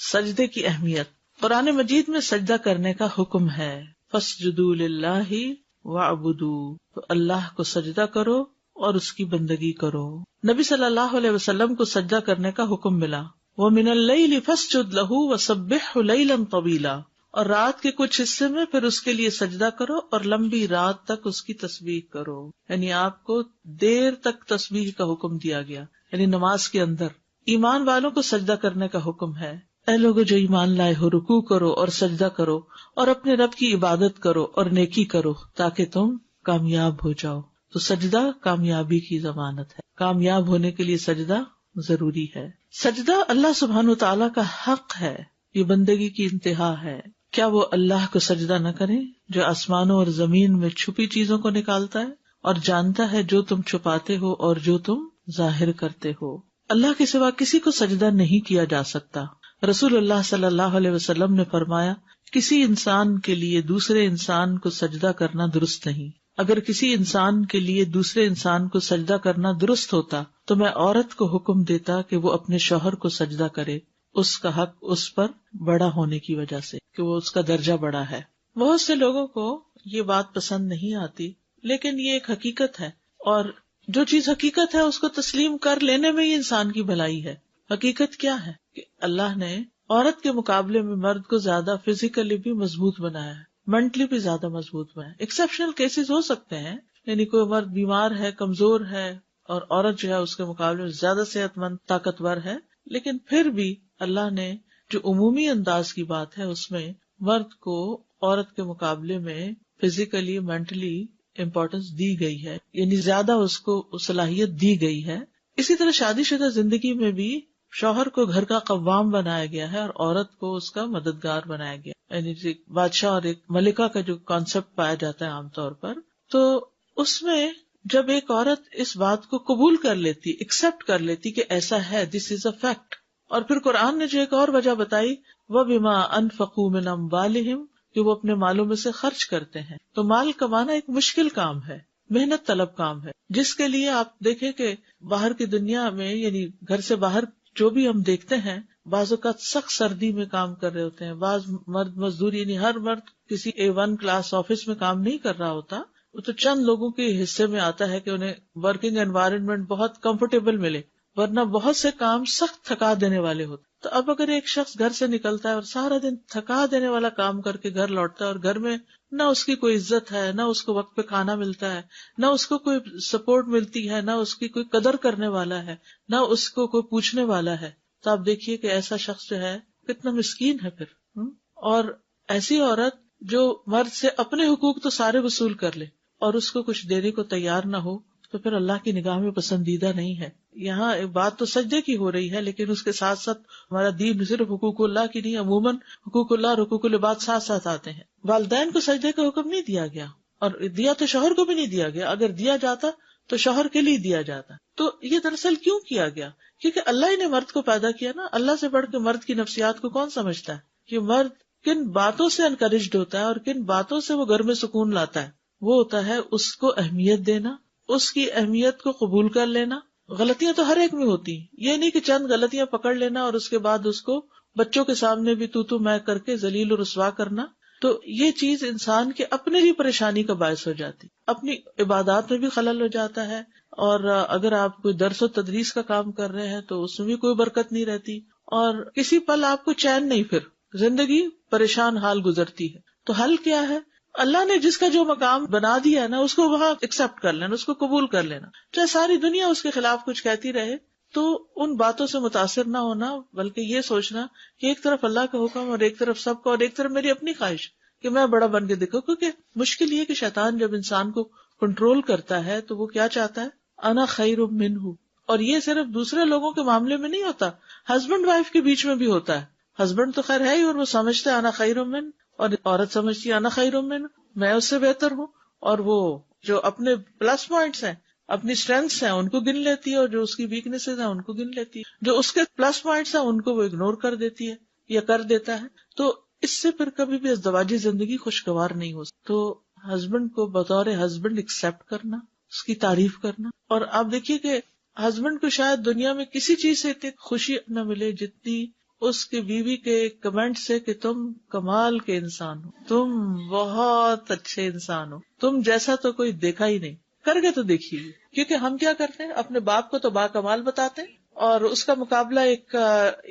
سجدے کی اہمیت. قرآن مجید میں سجدہ کرنے کا حکم ہے. فاسجدوا للہ واعبدوا، تو اللہ کو سجدہ کرو اور اس کی بندگی کرو. نبی صلی اللہ علیہ وسلم کو سجدہ کرنے کا حکم ملا. وَمِنَ اللَّيْلِ فَاسْجُدْ لَهُ وَسَبِّحْهُ لَيْلًا طَوِيلًا، اور رات کے کچھ حصے میں پھر اس کے لیے سجدہ کرو اور لمبی رات تک اس کی تسبیح کرو. یعنی آپ کو دیر تک تسبیح کا حکم دیا گیا، یعنی نماز کے اندر. ایمان والوں کو سجدہ کرنے کا حکم ہے. اے لوگو جو ایمان لائے ہو، رکوع کرو اور سجدہ کرو اور اپنے رب کی عبادت کرو اور نیکی کرو تاکہ تم کامیاب ہو جاؤ. تو سجدہ کامیابی کی ضمانت ہے. کامیاب ہونے کے لیے سجدہ ضروری ہے. سجدہ اللہ سبحانہ وتعالیٰ کا حق ہے، یہ بندگی کی انتہا ہے. کیا وہ اللہ کو سجدہ نہ کریں جو آسمانوں اور زمین میں چھپی چیزوں کو نکالتا ہے اور جانتا ہے جو تم چھپاتے ہو اور جو تم ظاہر کرتے ہو. اللہ کے سوا کسی کو سجدہ نہیں کیا جا سکتا. رسول اللہ صلی اللہ علیہ وسلم نے فرمایا، کسی انسان کے لیے دوسرے انسان کو سجدہ کرنا درست نہیں. اگر کسی انسان کے لیے دوسرے انسان کو سجدہ کرنا درست ہوتا تو میں عورت کو حکم دیتا کہ وہ اپنے شوہر کو سجدہ کرے، اس کا حق اس پر بڑا ہونے کی وجہ سے کہ وہ اس کا درجہ بڑا ہے. بہت سے لوگوں کو یہ بات پسند نہیں آتی، لیکن یہ ایک حقیقت ہے، اور جو چیز حقیقت ہے اس کو تسلیم کر لینے میں ہی انسان کی بھلائی ہے. حقیقت کیا ہے کہ اللہ نے عورت کے مقابلے میں مرد کو زیادہ فزیکلی بھی مضبوط بنایا ہے، مینٹلی بھی زیادہ مضبوط بنایا. ایکسیپشنل کیسز ہو سکتے ہیں، یعنی کوئی مرد بیمار ہے، کمزور ہے، اور عورت جو ہے اس کے مقابلے میں زیادہ صحت مند، طاقتور ہے، لیکن پھر بھی اللہ نے جو عمومی انداز کی بات ہے اس میں مرد کو عورت کے مقابلے میں فزیکلی، مینٹلی امپورٹینس دی گئی ہے، یعنی زیادہ اس کو صلاحیت دی گئی ہے. اسی طرح شادی شدہ زندگی میں بھی شوہر کو گھر کا قوام بنایا گیا ہے اور عورت کو اس کا مددگار بنایا گیا، یعنی ایک بادشاہ اور ایک ملکہ کا جو کانسیپٹ پایا جاتا ہے عام طور پر. تو اس میں جب ایک عورت اس بات کو قبول کر لیتی، ایکسپٹ کر لیتی کہ ایسا ہے، دس از اے فیکٹ، اور پھر قرآن نے جو ایک اور وجہ بتائی، وَبِمَا أَنفَقُوا مِنْ أَمْوَالِهِمْ، کہ وہ اپنے مالوں میں سے خرچ کرتے ہیں. تو مال کمانا ایک مشکل کام ہے، محنت طلب کام ہے، جس کے لیے آپ دیکھیں کہ باہر کی دنیا میں، یعنی گھر سے باہر جو بھی ہم دیکھتے ہیں، بعض اوقات سخت سردی میں کام کر رہے ہوتے ہیں، بعض مرد مزدور، یعنی ہر مرد کسی A1 کلاس آفس میں کام نہیں کر رہا ہوتا. وہ تو چند لوگوں کے حصے میں آتا ہے کہ انہیں ورکنگ انوائرمنٹ بہت کمفرٹیبل ملے، ورنہ بہت سے کام سخت تھکا دینے والے ہوتے. تو اب اگر ایک شخص گھر سے نکلتا ہے اور سارا دن تھکا دینے والا کام کر کے گھر لوٹتا ہے، اور گھر میں نہ اس کی کوئی عزت ہے، نہ اس کو وقت پہ کھانا ملتا ہے، نہ اس کو کوئی سپورٹ ملتی ہے، نہ اس کی کوئی قدر کرنے والا ہے، نہ اس کو کوئی پوچھنے والا ہے، تو آپ دیکھیے کہ ایسا شخص جو ہے کتنا مسکین ہے پھر. اور ایسی عورت جو مرد سے اپنے حقوق تو سارے وصول کر لے اور اس کو کچھ دینے کو تیار نہ ہو، تو پھر اللہ کی نگاہ میں پسندیدہ نہیں ہے. یہاں ایک بات تو سجدے کی ہو رہی ہے، لیکن اس کے ساتھ ساتھ ہمارا دین صرف حقوق اللہ کی نہیں، عموماً حقوق اللہ اور حقوق العباد ساتھ ساتھ آتے ہیں. والدین کو سجدے کا حکم نہیں دیا گیا، اور دیا تو شوہر کو بھی نہیں دیا گیا. اگر دیا جاتا تو شوہر کے لیے دیا جاتا. تو یہ دراصل کیوں کیا گیا؟ کیونکہ اللہ ہی نے مرد کو پیدا کیا نا. اللہ سے بڑھ کے مرد کی نفسیات کو کون سمجھتا ہے کہ مرد کن باتوں سے انکریجڈ ہوتا ہے اور کن باتوں سے وہ گھر میں سکون لاتا ہے. وہ ہوتا ہے اس کو اہمیت دینا، اس کی اہمیت کو قبول کر لینا. غلطیاں تو ہر ایک میں ہوتی ہیں، یہ نہیں کہ چند غلطیاں پکڑ لینا اور اس کے بعد اس کو بچوں کے سامنے بھی تو میں کر کے ذلیل و رسوا کرنا. تو یہ چیز انسان کے اپنے ہی پریشانی کا باعث ہو جاتی، اپنی عبادات میں بھی خلل ہو جاتا ہے. اور اگر آپ کوئی درس و تدریس کا کام کر رہے ہیں تو اس میں بھی کوئی برکت نہیں رہتی، اور کسی پل آپ کو چین نہیں، پھر زندگی پریشان حال گزرتی ہے. تو حل کیا ہے؟ اللہ نے جس کا جو مقام بنا دیا ہے نا، اس کو وہاں ایکسپٹ کر لینا، اس کو قبول کر لینا. چاہے ساری دنیا اس کے خلاف کچھ کہتی رہے تو ان باتوں سے متاثر نہ ہونا، بلکہ یہ سوچنا کہ ایک طرف اللہ کا حکم اور ایک طرف سب کا، اور ایک طرف میری اپنی خواہش کہ میں بڑا بن کے دیکھوں. کیونکہ مشکل یہ کہ شیطان جب انسان کو کنٹرول کرتا ہے تو وہ کیا چاہتا ہے؟ انا خیر منہ. اور یہ صرف دوسرے لوگوں کے معاملے میں نہیں ہوتا، ہسبینڈ وائف کے بیچ میں بھی ہوتا ہے. ہسبینڈ تو خیر ہے ہی، اور وہ سمجھتا ہے انا خیر من، اور عورت سمجھتی ہے انا خیر من، میں اس سے بہتر ہوں. اور وہ جو اپنے پلس پوائنٹس ہیں، اپنی اسٹرینگس ہیں، ان کو گن لیتی ہے، اور جو اس کی ویکنیسز ہیں ان کو گن لیتی ہے. جو اس کے پلس پوائنٹس ہیں ان کو وہ اگنور کر دیتی ہے یا کر دیتا ہے. تو اس سے پھر کبھی بھی ازدواجی زندگی خوشگوار نہیں ہو سکتی. تو ہسبینڈ کو بطور ہسبینڈ ایکسپٹ کرنا، اس کی تعریف کرنا. اور آپ دیکھیے کہ ہسبینڈ کو شاید دنیا میں کسی چیز سے اتنی خوشی نہ ملے جتنی اس کی بیوی کے کمنٹ سے کہ تم کمال کے انسان ہو، تم بہت اچھے انسان ہو، تم جیسا تو کوئی دیکھا ہی نہیں، کر کے تو دیکھیے. کیونکہ ہم کیا کرتے ہیں، اپنے باپ کو تو با کمال بتاتے ہیں اور اس کا مقابلہ ایک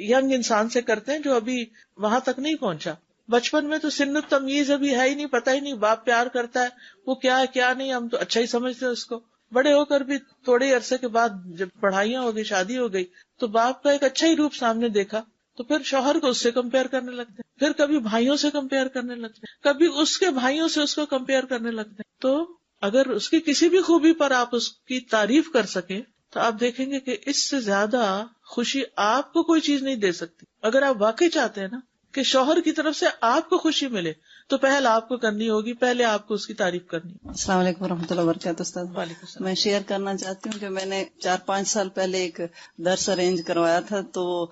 ینگ انسان سے کرتے ہیں جو ابھی وہاں تک نہیں پہنچا. بچپن میں تو سن تمیز ابھی ہے ہی نہیں، پتہ ہی نہیں باپ پیار کرتا ہے وہ کیا ہے کیا نہیں، ہم تو اچھا ہی سمجھتے ہیں اس کو. بڑے ہو کر بھی تھوڑے عرصے کے بعد جب پڑھائیاں ہو گئی، شادی ہو گئی، تو باپ کا ایک اچھا ہی روپ سامنے دیکھا تو پھر شوہر کو اس سے کمپیئر کرنے لگتے ہیں، پھر کبھی بھائیوں سے کمپیئر کرنے لگتے ہیں، کبھی اس کے بھائیوں سے اس کو کمپیئر کرنے لگتے ہیں. تو اگر اس کی کسی بھی خوبی پر آپ اس کی تعریف کر سکیں تو آپ دیکھیں گے کہ اس سے زیادہ خوشی آپ کو کوئی چیز نہیں دے سکتی. اگر آپ واقعی چاہتے ہیں نا کہ شوہر کی طرف سے آپ کو خوشی ملے تو پہل آپ کو کرنی ہوگی، پہلے آپ کو اس کی تعریف کرنی. السلام علیکم ورحمۃ اللہ وبرکاتہ. استاد، وعلیکم السلام. میں شیئر کرنا چاہتی ہوں کہ میں نے 4-5 سال پہلے ایک درس ارینج کروایا تھا. تو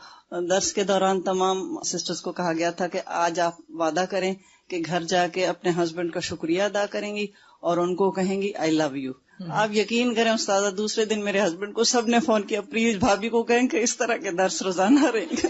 درس کے دوران تمام سسٹرز کو کہا گیا تھا کہ آج آپ وعدہ کریں کہ گھر جا کے اپنے ہسبینڈ کا شکریہ ادا کریں گی اور ان کو کہیں گی آئی لو یو. آپ یقین کریں استاذہ، دوسرے دن میرے ہسبینڈ کو سب نے فون کیا، پلیز بھابی کو کہیں کہ اس طرح کے درس روزانہ رہیں گے.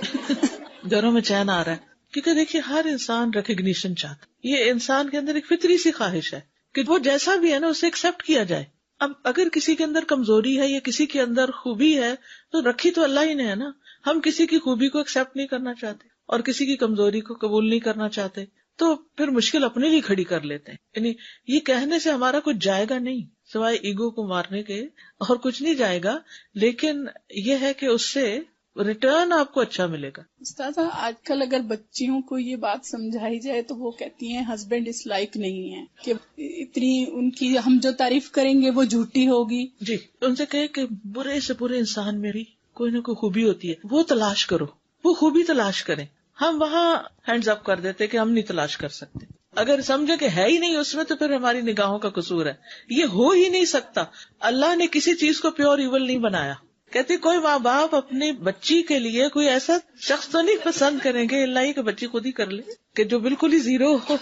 گھروں میں چین آ رہا ہے کیونکہ دیکھیے ہر انسان ریکگنیشن چاہتا ہے. یہ انسان کے اندر ایک فطری سی خواہش ہے کہ وہ جیسا بھی ہے نا اسے ایکسپٹ کیا جائے. اب اگر کسی کے اندر کمزوری ہے یا کسی کے اندر خوبی ہے تو رکھی تو اللہ ہی نے ہے نا. ہم کسی کی خوبی کو ایکسپٹ نہیں کرنا چاہتے اور کسی کی کمزوری کو قبول نہیں کرنا چاہتے تو پھر مشکل اپنے لیے کھڑی کر لیتے ہیں. یعنی یہ کہنے سے ہمارا کچھ جائے گا نہیں سوائے ایگو کو مارنے کے، اور کچھ نہیں جائے گا. لیکن یہ ہے کہ اس سے ریٹرن آپ کو اچھا ملے گا. استاذہ، آج کل اگر بچیوں کو یہ بات سمجھائی جائے تو وہ کہتی ہیں ہسبینڈ اس لائق نہیں ہے، کہ اتنی ان کی ہم جو تعریف کریں گے وہ جھوٹی ہوگی. جی، ان سے کہے کہ برے سے برے انسان میں بھی کوئی نہ کوئی خوبی ہوتی ہے، وہ تلاش کرو، وہ خوبی تلاش کریں. ہم وہاں ہینڈز اپ کر دیتے کہ ہم نہیں تلاش کر سکتے. اگر سمجھے کہ ہے ہی نہیں اس میں تو پھر ہماری نگاہوں کا قصور ہے. یہ ہو ہی نہیں سکتا. اللہ نے کسی چیز کو پیور ایول نہیں بنایا. کہتے کوئی ماں باپ اپنی بچی کے لیے کوئی ایسا شخص تو نہیں پسند کریں گے اللہ ہی کہ بچی خود ہی کر لے، کہ جو بالکل ہی زیرو ہو،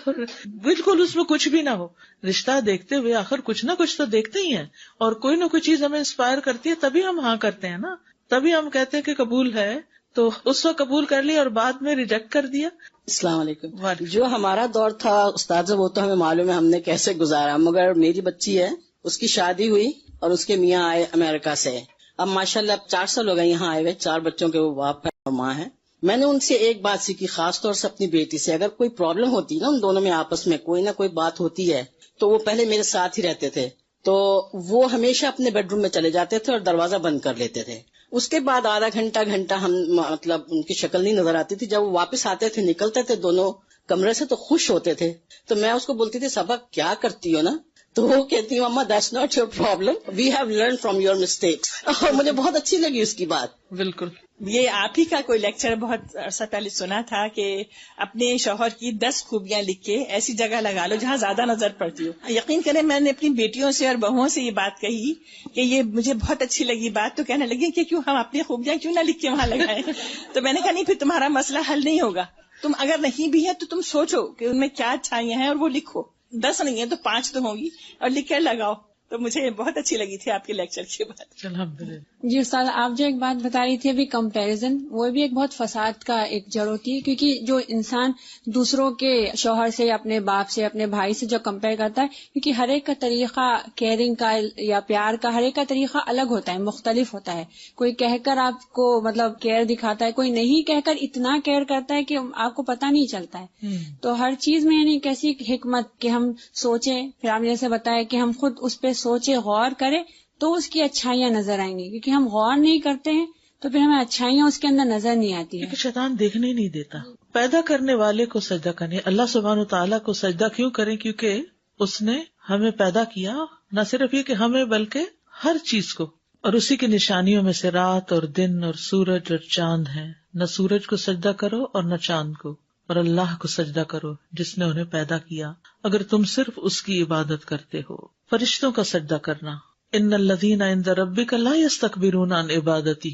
بالکل اس میں کچھ بھی نہ ہو. رشتہ دیکھتے ہوئے آخر کچھ نہ کچھ تو دیکھتے ہی ہیں اور کوئی نہ کوئی چیز ہمیں انسپائر کرتی ہے، تبھی ہم ہاں کرتے ہیں نا. تبھی ہم کہتے ہیں کہ قبول ہے، تو اس وقت قبول کر لیا اور بعد میں ریجیکٹ کر دیا. السلام علیکم. جو ہمارا دور تھا استاد وہ تو ہمیں معلوم ہے ہم نے کیسے گزارا، مگر میری بچی ہے، اس کی شادی ہوئی اور اس کے میاں آئے امریکہ سے. اب ماشاءاللہ اب 4 سال ہو گئے یہاں آئے ہوئے، 4 بچوں کے وہ باپ اور ماں ہیں. میں نے ان سے ایک بات سیکھی، خاص طور سے اپنی بیٹی سے. اگر کوئی پرابلم ہوتی نا ان دونوں میں آپس میں کوئی نہ کوئی بات ہوتی ہے تو وہ پہلے میرے ساتھ ہی رہتے تھے، تو وہ ہمیشہ اپنے بیڈ روم میں چلے جاتے تھے اور دروازہ بند کر لیتے تھے. اس کے بعد آدھا گھنٹہ ہم مطلب ان کی شکل نہیں نظر آتی تھی. جب وہ واپس آتے تھے نکلتے تھے دونوں کمرے سے تو خوش ہوتے تھے. تو میں اس کو بولتی تھی صبا کیا کرتی ہو نا، تو وہ کہتی مما that's not your problem, we have learn from your mistakes. اور مجھے بہت اچھی لگی اس کی بات. بالکل. یہ آپ ہی کا کوئی لیکچر بہت عرصہ پہلے سنا تھا کہ اپنے شوہر کی 10 خوبیاں لکھ کے ایسی جگہ لگا لو جہاں زیادہ نظر پڑتی ہو. یقین کریں میں نے اپنی بیٹیوں سے اور بہوؤں سے یہ بات کہی کہ یہ مجھے بہت اچھی لگی بات، تو کہنے لگی کہ کیوں ہم اپنی خوبیاں کیوں نہ لکھ کے وہاں لگائیں. تو میں نے کہا نہیں، پھر تمہارا مسئلہ حل نہیں ہوگا. تم اگر نہیں بھی ہے تو تم سوچو کہ ان میں کیا اچھائیاں ہیں اور وہ لکھو. 10 نہیں ہے تو 5 تو ہوں گی اور لکھ کر لگاؤ. تو مجھے بہت اچھی لگی تھی آپ کے لیکچر کی بات. الحمدللہ. جی استاد، آپ جو ایک بات بتا رہی تھی ابھی کمپیریزن، وہ بھی ایک بہت فساد کا ایک جڑ ہوتی ہے، کیونکہ جو انسان دوسروں کے شوہر سے اپنے باپ سے اپنے بھائی سے جو کمپیئر کرتا ہے، کیونکہ ہر ایک کا طریقہ کیئرنگ کا یا پیار کا ہر ایک کا طریقہ الگ ہوتا ہے، مختلف ہوتا ہے. کوئی کہہ کر آپ کو مطلب کیئر دکھاتا ہے، کوئی نہیں کہہ کر اتنا کیئر کرتا ہے کہ آپ کو پتہ نہیں چلتا ہے. تو ہر چیز میں یعنی کیسی حکمت کہ ہم سوچیں، پھر آپ نے جیسے بتایا کہ ہم خود اس پہ سوچیں، غور کریں تو اس کی اچھائیاں نظر آئیں گی. کیونکہ ہم غور نہیں کرتے ہیں تو پھر ہمیں اچھائیاں اس کے اندر نظر نہیں آتی ہیں. کیونکہ شیطان دیکھنے نہیں دیتا. پیدا کرنے والے کو سجدہ کرنے، اللہ سبحانہ وتعالیٰ کو سجدہ کیوں کریں؟ کیونکہ اس نے ہمیں پیدا کیا، نہ صرف یہ کہ ہمیں بلکہ ہر چیز کو، اور اسی کی نشانیوں میں سے رات اور دن اور سورج اور چاند ہیں. نہ سورج کو سجدہ کرو اور نہ چاند کو، اور اللہ کو سجدہ کرو جس نے انہیں پیدا کیا اگر تم صرف اس کی عبادت کرتے ہو. فرشتوں کا سجدہ کرنا، ان الذین عند ربک لا یستکبرون عن عبادتہ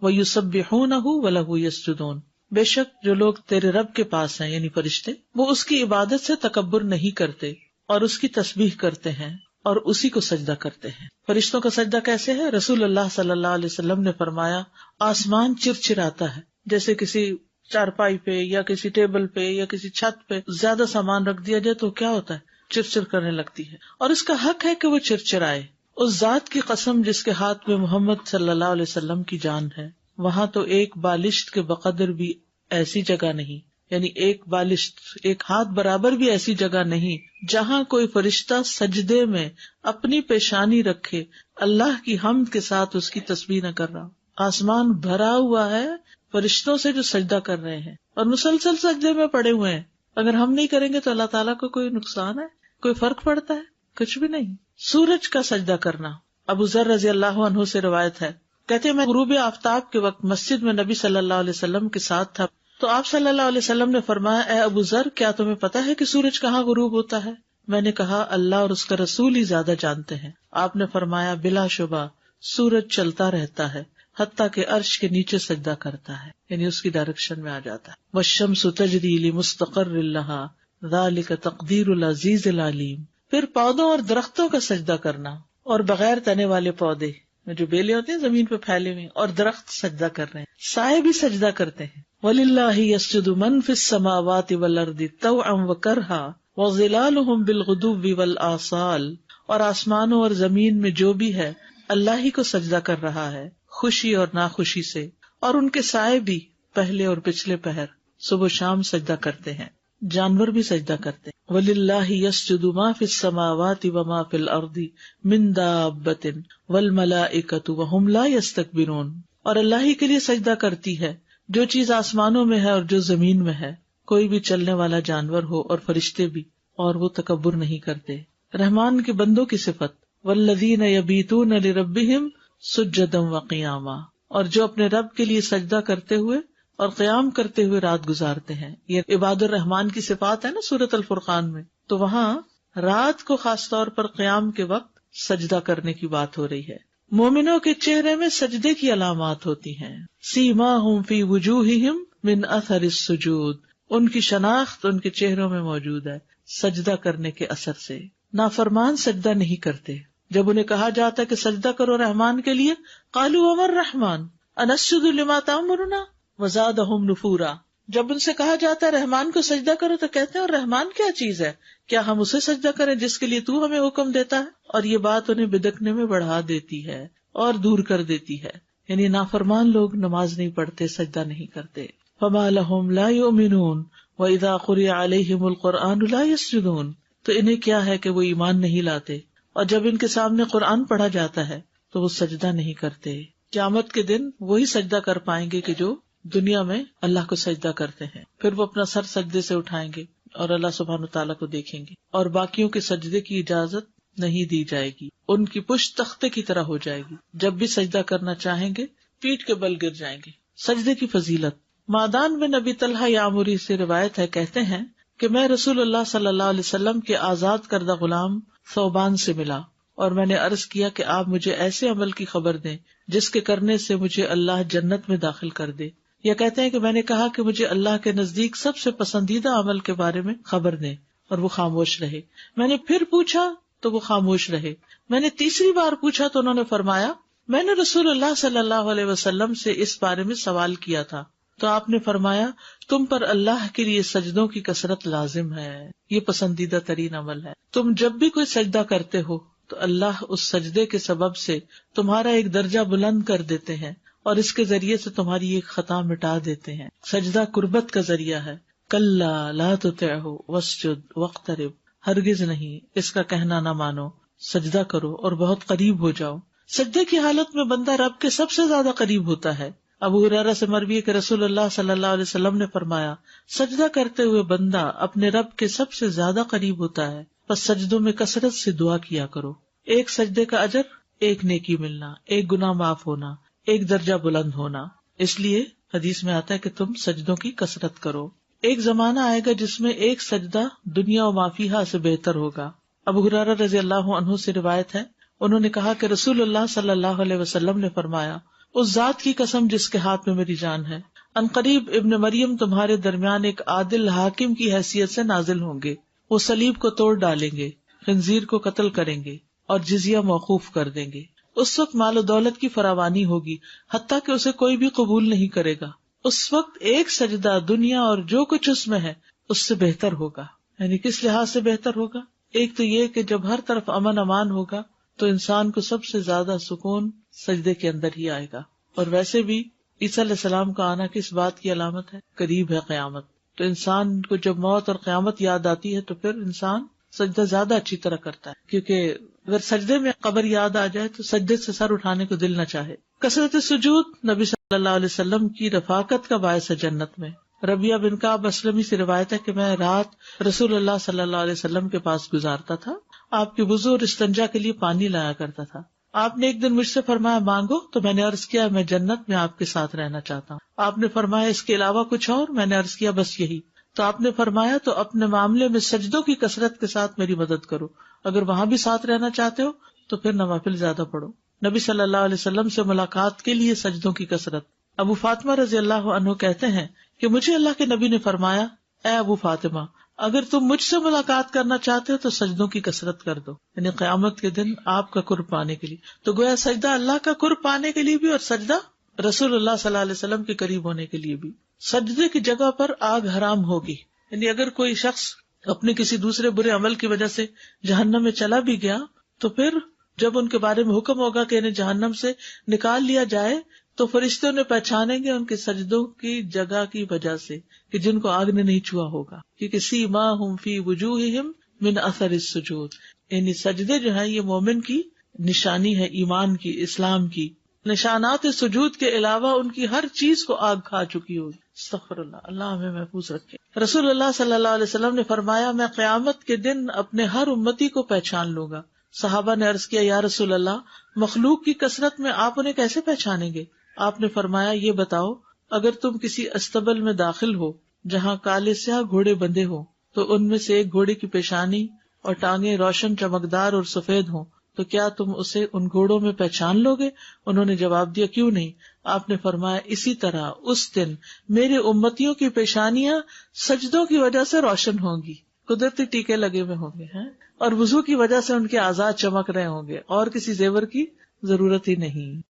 ویسبحونہ ولہ یسجدون. بے شک جو لوگ تیرے رب کے پاس ہیں یعنی فرشتے، وہ اس کی عبادت سے تکبر نہیں کرتے اور اس کی تسبیح کرتے ہیں اور اسی کو سجدہ کرتے ہیں. فرشتوں کا سجدہ کیسے ہے؟ رسول اللہ صلی اللہ علیہ وسلم نے فرمایا آسمان چرچراتا ہے جیسے کسی چارپائی پہ یا کسی ٹیبل پہ یا کسی چھت پہ زیادہ سامان رکھ دیا جائے تو کیا ہوتا ہے؟ چرچر کرنے لگتی ہے، اور اس کا حق ہے کہ وہ چرچرائے. اس ذات کی قسم جس کے ہاتھ میں محمد صلی اللہ علیہ وسلم کی جان ہے، وہاں تو ایک بالشت کے بقدر بھی ایسی جگہ نہیں، یعنی ایک بالشت، ایک ہاتھ برابر بھی ایسی جگہ نہیں جہاں کوئی فرشتہ سجدے میں اپنی پیشانی رکھے اللہ کی حمد کے ساتھ اس کی تسبیح نہ کر رہا. آسمان بھرا ہوا ہے فرشتوں سے جو سجدہ کر رہے ہیں اور مسلسل سجدے میں پڑے ہوئے ہیں. اگر ہم نہیں کریں گے تو اللہ تعالیٰ کو کوئی نقصان ہے؟ کوئی فرق پڑتا ہے؟ کچھ بھی نہیں. سورج کا سجدہ کرنا، ابو ذر رضی اللہ عنہ سے روایت ہے، کہتے ہیں میں غروب آفتاب کے وقت مسجد میں نبی صلی اللہ علیہ وسلم کے ساتھ تھا، تو آپ صلی اللہ علیہ وسلم نے فرمایا، اے ابو ذر، کیا تمہیں پتا ہے کہ سورج کہاں غروب ہوتا ہے؟ میں نے کہا اللہ اور اس کا رسول ہی زیادہ جانتے ہیں. آپ نے فرمایا بلا شبہ سورج چلتا رہتا ہے حتیٰ کہ عرش کے نیچے سجدہ کرتا ہے، یعنی اس کی ڈائریکشن میں آ جاتا ہے. والشمس تجری لمستقر لها ذلک تقدیر العزیز العلیم. پھر پودوں اور درختوں کا سجدہ کرنا، اور بغیر تنے والے پودے جو بیلے ہوتے ہیں زمین پہ پھیلے ہوئے، اور درخت سجدہ کر رہے ہیں، سائے بھی سجدہ کرتے ہیں. وَلِلَّهِ يَسْجُدُ مَن فِي السَّمَاوَاتِ وَالْأَرْضِ طَوْعًا وَكَرْهًا وَظِلَالُهُمْ بِالْغُدُوِّ وَالْآصَالِ. اور آسمانوں اور زمین میں جو بھی ہے اللہ ہی کو سجدہ کر رہا ہے، خوشی اور ناخوشی سے، اور ان کے سائے بھی پہلے اور پچھلے پہر صبح و شام سجدہ کرتے ہیں. جانور بھی سجدہ کرتے ہیں. وَلِلَّهِ يَسْجُدُ مَا فِي السَّمَاوَاتِ وَمَا فِي الْأَرْضِ مِن دَابَّةٍ وَالْمَلَائِكَةُ وَهُمْ لَا يَسْتَكْبِرُونَ. اور اللہ ہی کے لیے سجدہ کرتی ہے جو چیز آسمانوں میں ہے اور جو زمین میں ہے، کوئی بھی چلنے والا جانور ہو اور فرشتے بھی، اور وہ تکبر نہیں کرتے. رحمان کے بندوں کی صفت، وَالَّذِينَ يَبِيتُونَ لِرَبِّهِمْ سُجَّدًا وَقِيَامًا. اور جو اپنے رب کے لیے سجدہ کرتے ہوئے اور قیام کرتے ہوئے رات گزارتے ہیں. یہ عباد الرحمان کی صفات ہے نا سورۃ الفرقان میں، تو وہاں رات کو خاص طور پر قیام کے وقت سجدہ کرنے کی بات ہو رہی ہے. مومنوں کے چہرے میں سجدے کی علامات ہوتی ہیں. سیماہم فی وجوہہم من اثر السجود. ان کی شناخت ان کے چہروں میں موجود ہے سجدہ کرنے کے اثر سے. نافرمان سجدہ نہیں کرتے. جب انہیں کہا جاتا ہے کہ سجدہ کرو رحمان کے لیے، قالوا وما الرحمن انسجد لما تأمرنا وزادہم نفورا. جب ان سے کہا جاتا ہے رحمان کو سجدہ کرو تو کہتے ہیں اور رحمان کیا چیز ہے، کیا ہم اسے سجدہ کریں جس کے لیے تو ہمیں حکم دیتا ہے؟ اور یہ بات انہیں بدکنے میں بڑھا دیتی ہے اور دور کر دیتی ہے. یعنی نافرمان لوگ نماز نہیں پڑھتے، سجدہ نہیں کرتے. فما لهم لا يؤمنون واذا قرئ عليهم القرآن لا يسجدون. تو انہیں کیا ہے کہ وہ ایمان نہیں لاتے، اور جب ان کے سامنے قرآن پڑھا جاتا ہے تو وہ سجدہ نہیں کرتے. قیامت کے دن وہی سجدہ کر پائیں گے کہ جو دنیا میں اللہ کو سجدہ کرتے ہیں. پھر وہ اپنا سر سجدے سے اٹھائیں گے اور اللہ سبحانہ تعالیٰ کو دیکھیں گے، اور باقیوں کے سجدے کی اجازت نہیں دی جائے گی. ان کی پشت تختے کی طرح ہو جائے گی، جب بھی سجدہ کرنا چاہیں گے پیٹھ کے بل گر جائیں گے. سجدے کی فضیلت، معدان بن ابی طلحہ یامری سے روایت ہے، کہتے ہیں کہ میں رسول اللہ صلی اللہ علیہ وسلم کے آزاد کردہ غلام ثوبان سے ملا، اور میں نے عرض کیا کہ آپ مجھے ایسے عمل کی خبر دیں جس کے کرنے سے مجھے اللہ جنت میں داخل کر دے. یا کہتے ہیں کہ میں نے کہا کہ مجھے اللہ کے نزدیک سب سے پسندیدہ عمل کے بارے میں خبر دیں، اور وہ خاموش رہے. میں نے پھر پوچھا تو وہ خاموش رہے. میں نے تیسری بار پوچھا تو انہوں نے فرمایا میں نے رسول اللہ صلی اللہ علیہ وسلم سے اس بارے میں سوال کیا تھا، تو آپ نے فرمایا تم پر اللہ کے لیے سجدوں کی کثرت لازم ہے، یہ پسندیدہ ترین عمل ہے. تم جب بھی کوئی سجدہ کرتے ہو تو اللہ اس سجدے کے سبب سے تمہارا ایک درجہ بلند کر دیتے ہیں، اور اس کے ذریعے سے تمہاری ایک خطا مٹا دیتے ہیں. سجدہ قربت کا ذریعہ ہے. کلا لا تطعہ واسجد واقترب. ہرگز نہیں، اس کا کہنا نہ مانو، سجدہ کرو اور بہت قریب ہو جاؤ. سجدے کی حالت میں بندہ رب کے سب سے زیادہ قریب ہوتا ہے. ابو ہریرہ سے مروی ہے کہ رسول اللہ صلی اللہ علیہ وسلم نے فرمایا سجدہ کرتے ہوئے بندہ اپنے رب کے سب سے زیادہ قریب ہوتا ہے، بس سجدوں میں کثرت سے دعا کیا کرو. ایک سجدے کا اجر، ایک نیکی ملنا، ایک گناہ معاف ہونا، ایک درجہ بلند ہونا. اس لیے حدیث میں آتا ہے کہ تم سجدوں کی کثرت کرو. ایک زمانہ آئے گا جس میں ایک سجدہ دنیا و ما فیہا سے بہتر ہوگا. ابو ہریرہ رضی اللہ عنہ سے روایت ہے، انہوں نے کہا کہ رسول اللہ صلی اللہ علیہ وسلم نے فرمایا اس ذات کی قسم جس کے ہاتھ میں میری جان ہے، عنقریب ابن مریم تمہارے درمیان ایک عادل حاکم کی حیثیت سے نازل ہوں گے. وہ صلیب کو توڑ ڈالیں گے، خنزیر کو قتل کریں گے اور جزیہ موقوف کر دیں گے. اس وقت مال و دولت کی فراوانی ہوگی، حتیٰ کہ اسے کوئی بھی قبول نہیں کرے گا. اس وقت ایک سجدہ دنیا اور جو کچھ اس میں ہے اس سے بہتر ہوگا. یعنی کس لحاظ سے بہتر ہوگا؟ ایک تو یہ کہ جب ہر طرف امن امان ہوگا تو انسان کو سب سے زیادہ سکون سجدے کے اندر ہی آئے گا. اور ویسے بھی عیسیٰ علیہ السلام کا آنا کس بات کی علامت ہے؟ قریب ہے قیامت. تو انسان کو جب موت اور قیامت یاد آتی ہے تو پھر انسان سجدہ زیادہ اچھی طرح کرتا ہے، کیونکہ اگر سجدے میں قبر یاد آ جائے تو سجدے سے سر اٹھانے کو دل نہ چاہے. کثرت سجود نبی صلی اللہ علیہ وسلم کی رفاقت کا باعث ہے جنت میں. ربیہ بن کعب اسلمی سے روایت ہے کہ میں رات رسول اللہ صلی اللہ علیہ وسلم کے پاس گزارتا تھا. آپ کے وضو اور استنجا کے لیے پانی لایا کرتا تھا. آپ نے ایک دن مجھ سے فرمایا مانگو، تو میں نے عرض کیا میں جنت میں آپ کے ساتھ رہنا چاہتا ہوں. آپ نے فرمایا اس کے علاوہ کچھ اور؟ میں نے عرض کیا بس یہی. تو آپ نے فرمایا تو اپنے معاملے میں سجدوں کی کثرت کے ساتھ میری مدد کرو. اگر وہاں بھی ساتھ رہنا چاہتے ہو تو پھر نوافل زیادہ پڑھو. نبی صلی اللہ علیہ وسلم سے ملاقات کے لیے سجدوں کی کثرت. ابو فاطمہ رضی اللہ عنہ کہتے ہیں کہ مجھے اللہ کے نبی نے فرمایا اے ابو فاطمہ اگر تم مجھ سے ملاقات کرنا چاہتے ہو تو سجدوں کی کثرت کر دو، یعنی قیامت کے دن آپ کا قرب پانے کے لیے. تو گویا سجدہ اللہ کا قرب پانے کے لیے بھی اور سجدہ رسول اللہ صلی اللہ علیہ وسلم کے قریب ہونے کے لیے بھی. سجدے کی جگہ پر آگ حرام ہوگی، یعنی اگر کوئی شخص اپنے کسی دوسرے برے عمل کی وجہ سے جہنم میں چلا بھی گیا تو پھر جب ان کے بارے میں حکم ہوگا کہ انہیں جہنم سے نکال لیا جائے تو فرشتے انہیں پہچانیں گے ان کے سجدوں کی جگہ کی وجہ سے کہ جن کو آگ نے نہیں چھوا ہوگا، کیونکہ سیماہم فی وجوہہم من اثر السجود، یعنی سجدے جو ہیں یہ مومن کی نشانی ہے، ایمان کی، اسلام کی. نشانات سجود کے علاوہ ان کی ہر چیز کو آگ کھا چکی ہوگی. استغفر اللہ، اللہ ہمیں محفوظ رکھے. رسول اللہ صلی اللہ علیہ وسلم نے فرمایا میں قیامت کے دن اپنے ہر امتی کو پہچان لوں گا. صحابہ نے عرض کیا یا رسول اللہ مخلوق کی کثرت میں آپ انہیں کیسے پہچانیں گے؟ آپ نے فرمایا یہ بتاؤ اگر تم کسی استبل میں داخل ہو جہاں کالے سیاہ گھوڑے بندھے ہوں تو ان میں سے ایک گھوڑے کی پیشانی اور ٹانگیں روشن چمکدار اور سفید ہوں تو کیا تم اسے ان گھوڑوں میں پہچان لو گے؟ انہوں نے جواب دیا کیوں نہیں. آپ نے فرمایا اسی طرح اس دن میرے امتیوں کی پیشانیاں سجدوں کی وجہ سے روشن ہوں گی، قدرتی ٹیکے لگے ہوئے ہوں گے ہیں اور وضو کی وجہ سے ان کے اعضاء چمک رہے ہوں گے اور کسی زیور کی ضرورت ہی نہیں.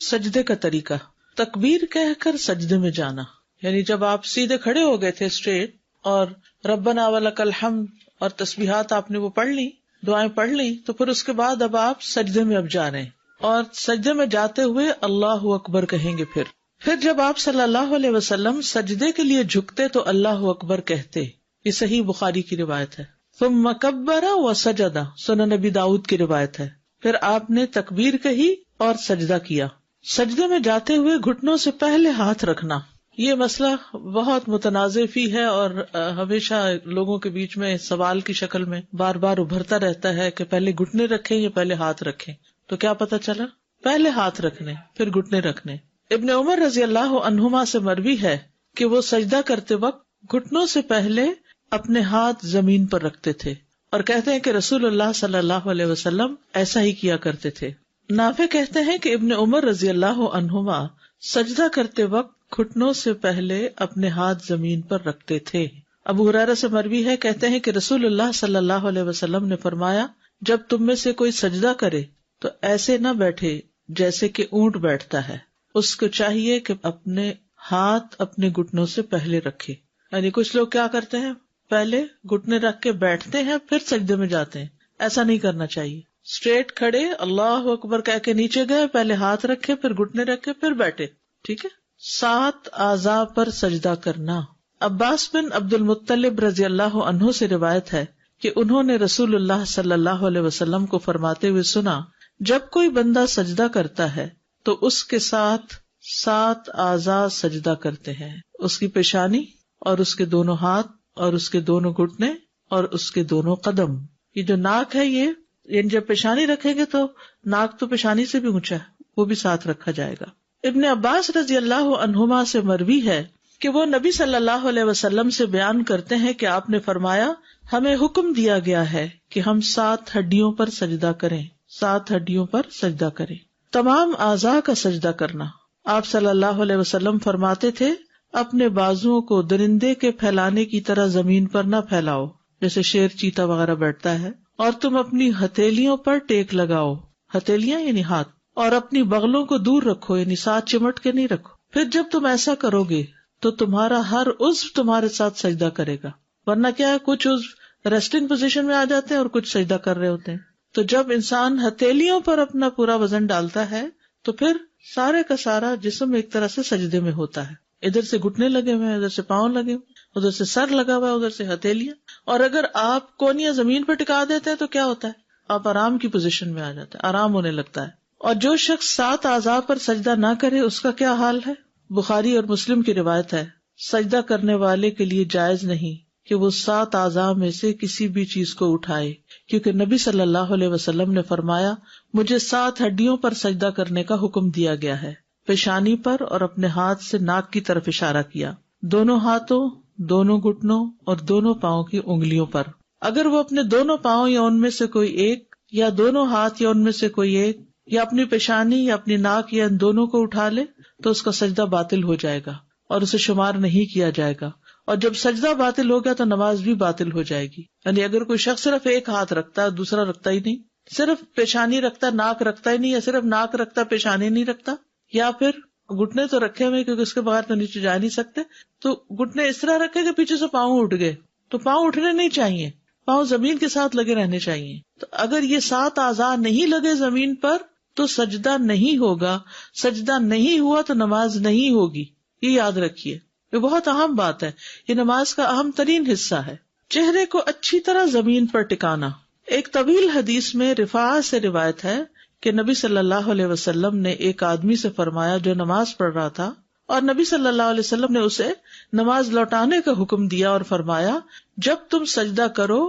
سجدے کا طریقہ، تکبیر کہہ کر سجدے میں جانا، یعنی جب آپ سیدھے کھڑے ہو گئے تھے اسٹریٹ اور ربنا ولک الحمد اور تسبیحات آپ نے وہ پڑھ لی، دعائیں پڑھ لی، تو پھر اس کے بعد اب آپ سجدے میں اب جا رہے ہیں اور سجدے میں جاتے ہوئے اللہ اکبر کہیں گے. پھر جب آپ صلی اللہ علیہ وسلم سجدے کے لیے جھکتے تو اللہ اکبر کہتے. یہ صحیح بخاری کی روایت ہے. ثم کبر وسجد، سنن نبی داؤد کی روایت ہے. پھر آپ نے تکبیر کہی اور سجدہ کیا. سجدے میں جاتے ہوئے گھٹنوں سے پہلے ہاتھ رکھنا، یہ مسئلہ بہت متنازع فی ہے اور ہمیشہ لوگوں کے بیچ میں سوال کی شکل میں بار بار ابھرتا رہتا ہے کہ پہلے گھٹنے رکھیں یا پہلے ہاتھ رکھیں. تو کیا پتہ چلا پہلے ہاتھ رکھنے پھر گھٹنے رکھنے. ابن عمر رضی اللہ عنہما سے مروی ہے کہ وہ سجدہ کرتے وقت گھٹنوں سے پہلے اپنے ہاتھ زمین پر رکھتے تھے اور کہتے ہیں کہ رسول اللہ صلی اللہ علیہ وسلم ایسا ہی کیا کرتے تھے. نافع کہتے ہیں کہ ابن عمر رضی اللہ عنہما سجدہ کرتے وقت گھٹنوں سے پہلے اپنے ہاتھ زمین پر رکھتے تھے. ابو ہریرہ سے مروی ہے کہتے ہیں کہ رسول اللہ صلی اللہ علیہ وسلم نے فرمایا جب تم میں سے کوئی سجدہ کرے تو ایسے نہ بیٹھے جیسے کہ اونٹ بیٹھتا ہے، اس کو چاہیے کہ اپنے ہاتھ اپنے گھٹنوں سے پہلے رکھے. یعنی کچھ لوگ کیا کرتے ہیں پہلے گھٹنے رکھ کے بیٹھتے ہیں پھر سجدے میں جاتے ہیں، ایسا نہیں کرنا چاہیے. اسٹریٹ کھڑے اللہ اکبر کہہ کے نیچے گئے، پہلے ہاتھ رکھے پھر گھٹنے رکھے پھر بیٹھے. ٹھیک ہے. 7 اعضاء پر سجدہ کرنا. عباس بن عبد المطلب رضی اللہ عنہ سے روایت ہے کہ انہوں نے رسول اللہ صلی اللہ علیہ وسلم کو فرماتے ہوئے سنا جب کوئی بندہ سجدہ کرتا ہے تو اس کے ساتھ 7 اعضاء سجدہ کرتے ہیں، اس کی پیشانی اور اس کے دونوں ہاتھ اور اس کے دونوں گھٹنے اور اس کے دونوں قدم. یہ جو ناک ہے یہ یعنی جب پیشانی رکھیں گے تو ناک تو پیشانی سے بھی اونچا ہے، وہ بھی ساتھ رکھا جائے گا. ابن عباس رضی اللہ عنہما سے مروی ہے کہ وہ نبی صلی اللہ علیہ وسلم سے بیان کرتے ہیں کہ آپ نے فرمایا ہمیں حکم دیا گیا ہے کہ ہم 7 ہڈیوں پر سجدہ کریں، 7 ہڈیوں پر سجدہ کریں. تمام اعضاء کا سجدہ کرنا. آپ صلی اللہ علیہ وسلم فرماتے تھے اپنے بازوؤں کو درندے کے پھیلانے کی طرح زمین پر نہ پھیلاؤ جیسے شیر چیتا وغیرہ بیٹھتا ہے، اور تم اپنی ہتھیلیوں پر ٹیک لگاؤ، ہتھیلیاں یعنی ہاتھ، اور اپنی بغلوں کو دور رکھو یعنی ساتھ چمٹ کے نہیں رکھو. پھر جب تم ایسا کرو گے تو تمہارا ہر عضو تمہارے ساتھ سجدہ کرے گا، ورنہ کیا ہے کچھ عضو ریسٹنگ پوزیشن میں آ جاتے ہیں اور کچھ سجدہ کر رہے ہوتے ہیں. تو جب انسان ہتھیلیوں پر اپنا پورا وزن ڈالتا ہے تو پھر سارے کا سارا جسم ایک طرح سے سجدے میں ہوتا ہے. ادھر سے گھٹنے لگے ہوئے ہیں، ادھر سے پاؤں لگے ہوئے، ادھر سے سر لگا ہوا ہے، ادھر سے ہتھیلیاں. اور اگر آپ کونیاں زمین پر ٹکا دیتے ہیں تو کیا ہوتا ہے؟ آپ آرام کی پوزیشن میں آ جاتے ہیں، آرام ہونے لگتا ہے. اور جو شخص 7 اعضاء پر سجدہ نہ کرے اس کا کیا حال ہے؟ بخاری اور مسلم کی روایت ہے، سجدہ کرنے والے کے لیے جائز نہیں کہ وہ 7 اعضاء میں سے کسی بھی چیز کو اٹھائے، کیونکہ نبی صلی اللہ علیہ وسلم نے فرمایا مجھے 7 ہڈیوں پر سجدہ کرنے کا حکم دیا گیا ہے، پیشانی پر اور اپنے ہاتھ سے ناک کی طرف اشارہ کیا، دونوں ہاتھوں، دونوں گھٹنوں اور دونوں پاؤں کی انگلیوں پر. اگر وہ اپنے دونوں پاؤں یا ان میں سے کوئی ایک، یا دونوں ہاتھ یا ان میں سے کوئی ایک، یا اپنی پیشانی یا اپنی ناک یا ان دونوں کو اٹھا لے تو اس کا سجدہ باطل ہو جائے گا اور اسے شمار نہیں کیا جائے گا. اور جب سجدہ باطل ہو گیا تو نماز بھی باطل ہو جائے گی. یعنی اگر کوئی شخص صرف ایک ہاتھ رکھتا ہے دوسرا رکھتا ہی نہیں، صرف پیشانی رکھتا ناک رکھتا ہی نہیں، یا صرف ناک رکھتا پیشانی نہیں رکھتا، یا پھر گھٹنے تو رکھے ہوئے کیونکہ اس کے بغیر تو نیچے جا نہیں سکتے، تو گھٹنے اس طرح رکھے کہ پیچھے سے پاؤں اٹھ گئے، تو پاؤں اٹھنے نہیں چاہیے، پاؤں زمین کے ساتھ لگے رہنے چاہیے. تو اگر یہ 7 اعضاء نہیں لگے زمین پر تو سجدہ نہیں ہوگا، سجدہ نہیں ہوا تو نماز نہیں ہوگی. یہ یاد رکھیے، یہ بہت اہم بات ہے، یہ نماز کا اہم ترین حصہ ہے. چہرے کو اچھی طرح زمین پر ٹکانا. ایک طویل حدیث میں رفاعہ سے روایت ہے کہ نبی صلی اللہ علیہ وسلم نے ایک آدمی سے فرمایا جو نماز پڑھ رہا تھا، اور نبی صلی اللہ علیہ وسلم نے اسے نماز لوٹانے کا حکم دیا اور فرمایا جب تم سجدہ کرو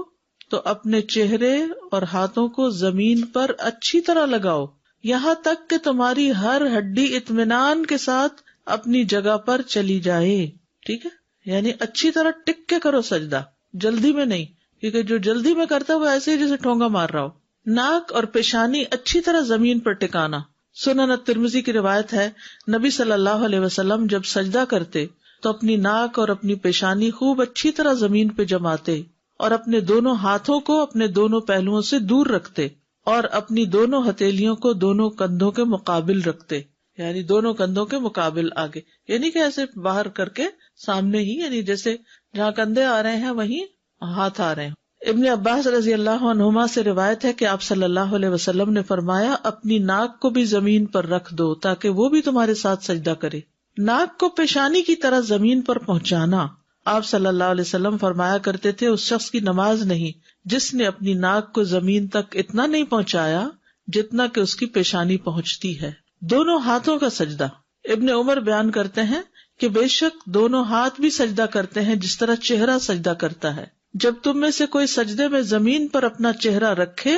تو اپنے چہرے اور ہاتھوں کو زمین پر اچھی طرح لگاؤ، یہاں تک کہ تمہاری ہر ہڈی اطمینان کے ساتھ اپنی جگہ پر چلی جائے. ٹھیک ہے، یعنی اچھی طرح ٹک کے کرو سجدہ، جلدی میں نہیں، کیونکہ جو جلدی میں کرتا ہے وہ ایسے ہی جیسے ٹھونگا مار رہا ہو. ناک اور پیشانی اچھی طرح زمین پر ٹکانا. سنن الترمذی کی روایت ہے نبی صلی اللہ علیہ وسلم جب سجدہ کرتے تو اپنی ناک اور اپنی پیشانی خوب اچھی طرح زمین پہ جماتے اور اپنے دونوں ہاتھوں کو اپنے دونوں پہلوؤں سے دور رکھتے اور اپنی دونوں ہتھیلیوں کو دونوں کندھوں کے مقابل رکھتے، یعنی دونوں کندھوں کے مقابل آگے، یعنی کہ ایسے باہر کر کے سامنے ہی، یعنی جیسے جہاں کندھے آ رہے ہیں وہیں ہاتھ آ رہے ہیں. ابن عباس رضی اللہ عنہما سے روایت ہے کہ آپ صلی اللہ علیہ وسلم نے فرمایا اپنی ناک کو بھی زمین پر رکھ دو تاکہ وہ بھی تمہارے ساتھ سجدہ کرے. ناک کو پیشانی کی طرح زمین پر پہنچانا. آپ صلی اللہ علیہ وسلم فرمایا کرتے تھے اس شخص کی نماز نہیں جس نے اپنی ناک کو زمین تک اتنا نہیں پہنچایا جتنا کہ اس کی پیشانی پہنچتی ہے. دونوں ہاتھوں کا سجدہ. ابن عمر بیان کرتے ہیں کہ بے شک دونوں ہاتھ بھی سجدہ کرتے ہیں جس طرح چہرہ سجدہ کرتا ہے. جب تم میں سے کوئی سجدے میں زمین پر اپنا چہرہ رکھے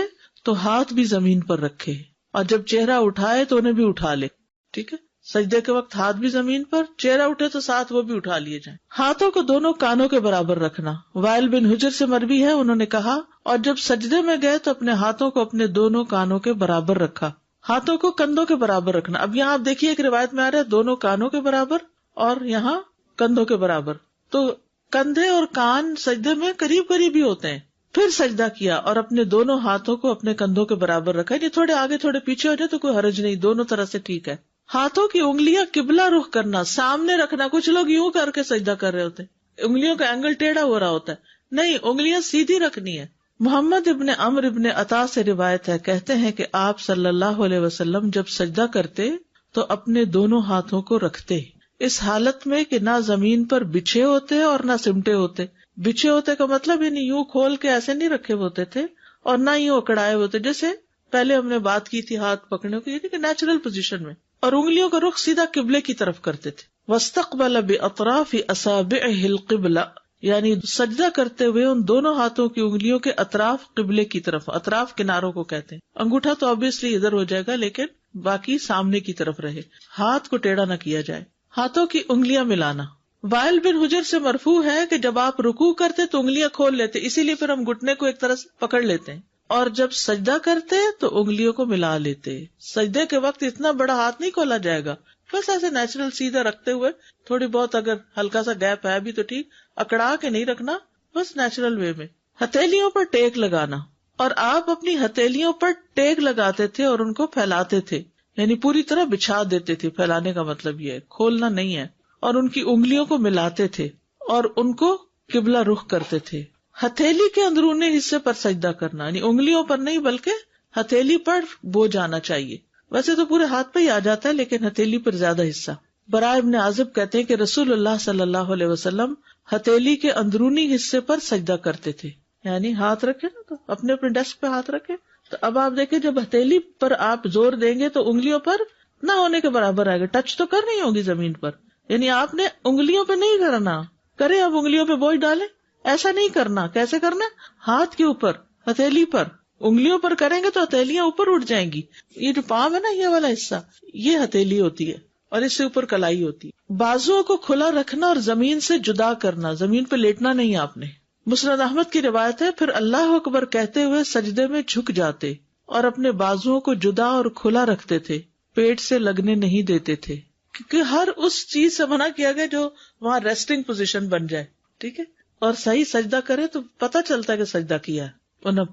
تو ہاتھ بھی زمین پر رکھے، اور جب چہرہ اٹھائے تو انہیں بھی اٹھا لے. ٹھیک ہے، سجدے کے وقت ہاتھ بھی زمین پر، چہرہ اٹھے تو ساتھ وہ بھی اٹھا لیے جائیں. ہاتھوں کو دونوں کانوں کے برابر رکھنا. وائل بن حجر سے مروی ہے، انہوں نے کہا اور جب سجدے میں گئے تو اپنے ہاتھوں کو اپنے دونوں کانوں کے برابر رکھا. ہاتھوں کو کندھوں کے برابر رکھنا. اب یہاں آپ دیکھیے ایک روایت میں آ رہا ہے دونوں کانوں کے برابر اور یہاں کندھوں کے برابر، تو کندھے اور کان سجدے میں قریب قریب ہی ہوتے ہیں. پھر سجدہ کیا اور اپنے دونوں ہاتھوں کو اپنے کندھوں کے برابر رکھا. یہ تھوڑے آگے تھوڑے پیچھے ہو جائے تو کوئی حرج نہیں، دونوں طرح سے ٹھیک ہے. ہاتھوں کی انگلیاں قبلہ رخ کرنا، سامنے رکھنا. کچھ لوگ یوں کر کے سجدہ کر رہے ہوتے ہیں، انگلیوں کا اینگل ٹیڑھا ہو رہا ہوتا ہے. نہیں، انگلیاں سیدھی رکھنی ہے. محمد ابن عمرو ابن عطا سے روایت ہے، کہتے ہیں کہ آپ صلی اللہ علیہ وسلم جب سجدہ کرتے تو اپنے دونوں ہاتھوں کو رکھتے اس حالت میں کہ نہ زمین پر بچھے ہوتے اور نہ سمٹے ہوتے. بچھے ہوتے کا مطلب یعنی یوں کھول کے ایسے نہیں رکھے ہوتے تھے اور نہ یوں اکڑائے ہوتے، جیسے پہلے ہم نے بات کی تھی ہاتھ پکڑنے کی، یعنی کہ نیچرل پوزیشن میں. اور انگلیوں کا رخ سیدھا قبلے کی طرف کرتے تھے. واستقبل باطراف اصابعه القبلہ، یعنی سجدہ کرتے ہوئے ان دونوں ہاتھوں کی انگلیوں کے اطراف قبلے کی طرف. اطراف کناروں کو کہتے ہیں. انگوٹھا تو obviously ادھر ہو جائے گا لیکن باقی سامنے کی طرف رہے، ہاتھ کو ٹیڑھا نہ کیا جائے. ہاتھوں کی انگلیاں ملانا. وائل بن حجر سے مرفوع ہے کہ جب آپ رکوع کرتے تو انگلیاں کھول لیتے، اسی لیے پھر ہم گھٹنے کو ایک طرح سے پکڑ لیتے ہیں، اور جب سجدہ کرتے تو انگلیوں کو ملا لیتے. سجدے کے وقت اتنا بڑا ہاتھ نہیں کھولا جائے گا، بس ایسے نیچرل سیدھا رکھتے ہوئے، تھوڑی بہت اگر ہلکا سا گیپ ہے بھی تو ٹھیک، اکڑا کے نہیں رکھنا، بس نیچرل وے میں. ہتھیلیوں پر ٹیک لگانا، اور آپ اپنی ہتھیلیوں پر ٹیک لگاتے تھے اور ان کو پھیلاتے تھے، یعنی پوری طرح بچھا دیتے تھے. پھیلانے کا مطلب یہ ہے کھولنا نہیں ہے. اور ان کی انگلیوں کو ملاتے تھے اور ان کو قبلہ رخ کرتے تھے. ہتھیلی کے اندرونی حصے پر سجدہ کرنا، یعنی انگلیوں پر نہیں بلکہ ہتھیلی پر بوجھ آنا چاہیے. ویسے تو پورے ہاتھ پہ ہی آ جاتا ہے لیکن ہتھیلی پر زیادہ حصہ. براء ابن عازب کہتے ہیں کہ رسول اللہ صلی اللہ علیہ وسلم ہتھیلی کے اندرونی حصے پر سجدہ کرتے تھے. یعنی ہاتھ رکھے نا تو اپنے اپنے ڈیسک پہ ہاتھ رکھے. تو اب آپ دیکھیں جب ہتھیلی پر آپ زور دیں گے تو انگلیوں پر نہ ہونے کے برابر آئے گا. ٹچ تو کر نہیں ہوگی زمین پر. یعنی آپ نے انگلیوں پہ نہیں کرنا. کرے اب انگلیوں پہ بوجھ ڈالے، ایسا نہیں کرنا. کیسے کرنا؟ ہاتھ کے اوپر ہتھیلی پر. انگلیوں پر کریں گے تو ہتھیلیاں اوپر اٹھ جائیں گی. یہ جو پاؤں ہے نا یہ والا حصہ یہ ہتھیلی ہوتی ہے اور اس سے اوپر کلائی ہوتی ہے. بازوؤں کو کھلا رکھنا اور زمین سے جدا کرنا، زمین پہ لیٹنا نہیں آپ نے. مسند احمد کی روایت ہے پھر اللہ اکبر کہتے ہوئے سجدے میں جھک جاتے اور اپنے بازوؤں کو جدا اور کھلا رکھتے تھے، پیٹ سے لگنے نہیں دیتے تھے، کیونکہ ہر اس چیز سے منع کیا گیا جو وہاں ریسٹنگ پوزیشن بن جائے. ٹھیک ہے، اور صحیح سجدہ کرے تو پتہ چلتا ہے کہ سجدہ کیا ہے.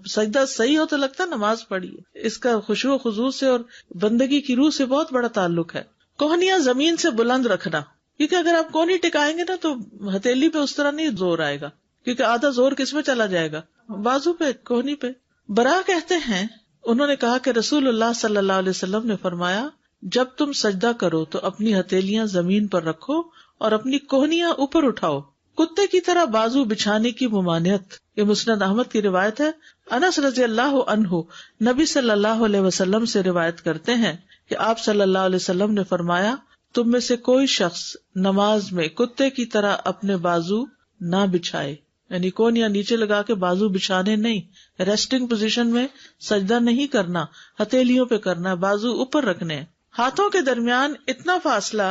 سجدہ صحیح ہو تو لگتا ہے نماز پڑھی ہے. اس کا خشوع و خضوع سے اور بندگی کی روح سے بہت بڑا تعلق ہے. کوہنیاں زمین سے بلند رکھنا، کیونکہ اگر آپ کونی ٹکائیں گے نا تو ہتھیلی پہ اس طرح نہیں زور آئے گا، کیونکہ آدھا زور کس میں چلا جائے گا؟ بازو پہ، کوہنی پہ. برا کہتے ہیں انہوں نے کہا کہ رسول اللہ صلی اللہ علیہ وسلم نے فرمایا جب تم سجدہ کرو تو اپنی ہتھیلیاں زمین پر رکھو اور اپنی کوہنیاں اوپر اٹھاؤ. کتے کی طرح بازو بچھانے کی ممانعت، یہ مسند احمد کی روایت ہے. انس رضی اللہ عنہ نبی صلی اللہ علیہ وسلم سے روایت کرتے ہیں کہ آپ صلی اللہ علیہ وسلم نے فرمایا تم میں سے کوئی شخص نماز میں کتے کی طرح اپنے بازو نہ بچھائے. یعنی کونیاں نیچے لگا کے بازو بچھانے نہیں، ریسٹنگ پوزیشن میں سجدہ نہیں کرنا، ہتھیلیوں پہ کرنا، بازو اوپر رکھنے. ہاتھوں کے درمیان اتنا فاصلہ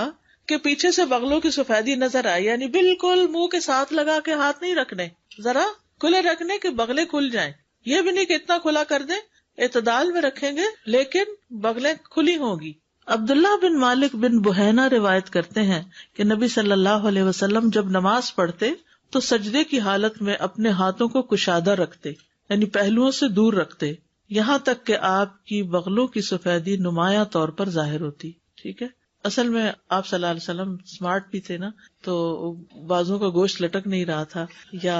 کہ پیچھے سے بغلوں کی سفیدی نظر آئے، یعنی بالکل منہ کے ساتھ لگا کے ہاتھ نہیں رکھنے، ذرا کھلے رکھنے کہ بغلیں کھل جائیں. یہ بھی نہیں کہ اتنا کھلا کر دیں، اعتدال میں رکھیں گے لیکن بغلیں کھلی ہوں گی. عبداللہ بن مالک بن بحینا روایت کرتے ہیں کہ نبی صلی اللہ علیہ وسلم جب نماز پڑھتے تو سجدے کی حالت میں اپنے ہاتھوں کو کشادہ رکھتے، یعنی پہلوؤں سے دور رکھتے، یہاں تک کہ آپ کی بغلوں کی سفیدی نمایاں طور پر ظاہر ہوتی. ٹھیک ہے، اصل میں آپ صلی اللہ علیہ وسلم اسمارٹ بھی تھے نا، تو بازوں کا گوشت لٹک نہیں رہا تھا، یا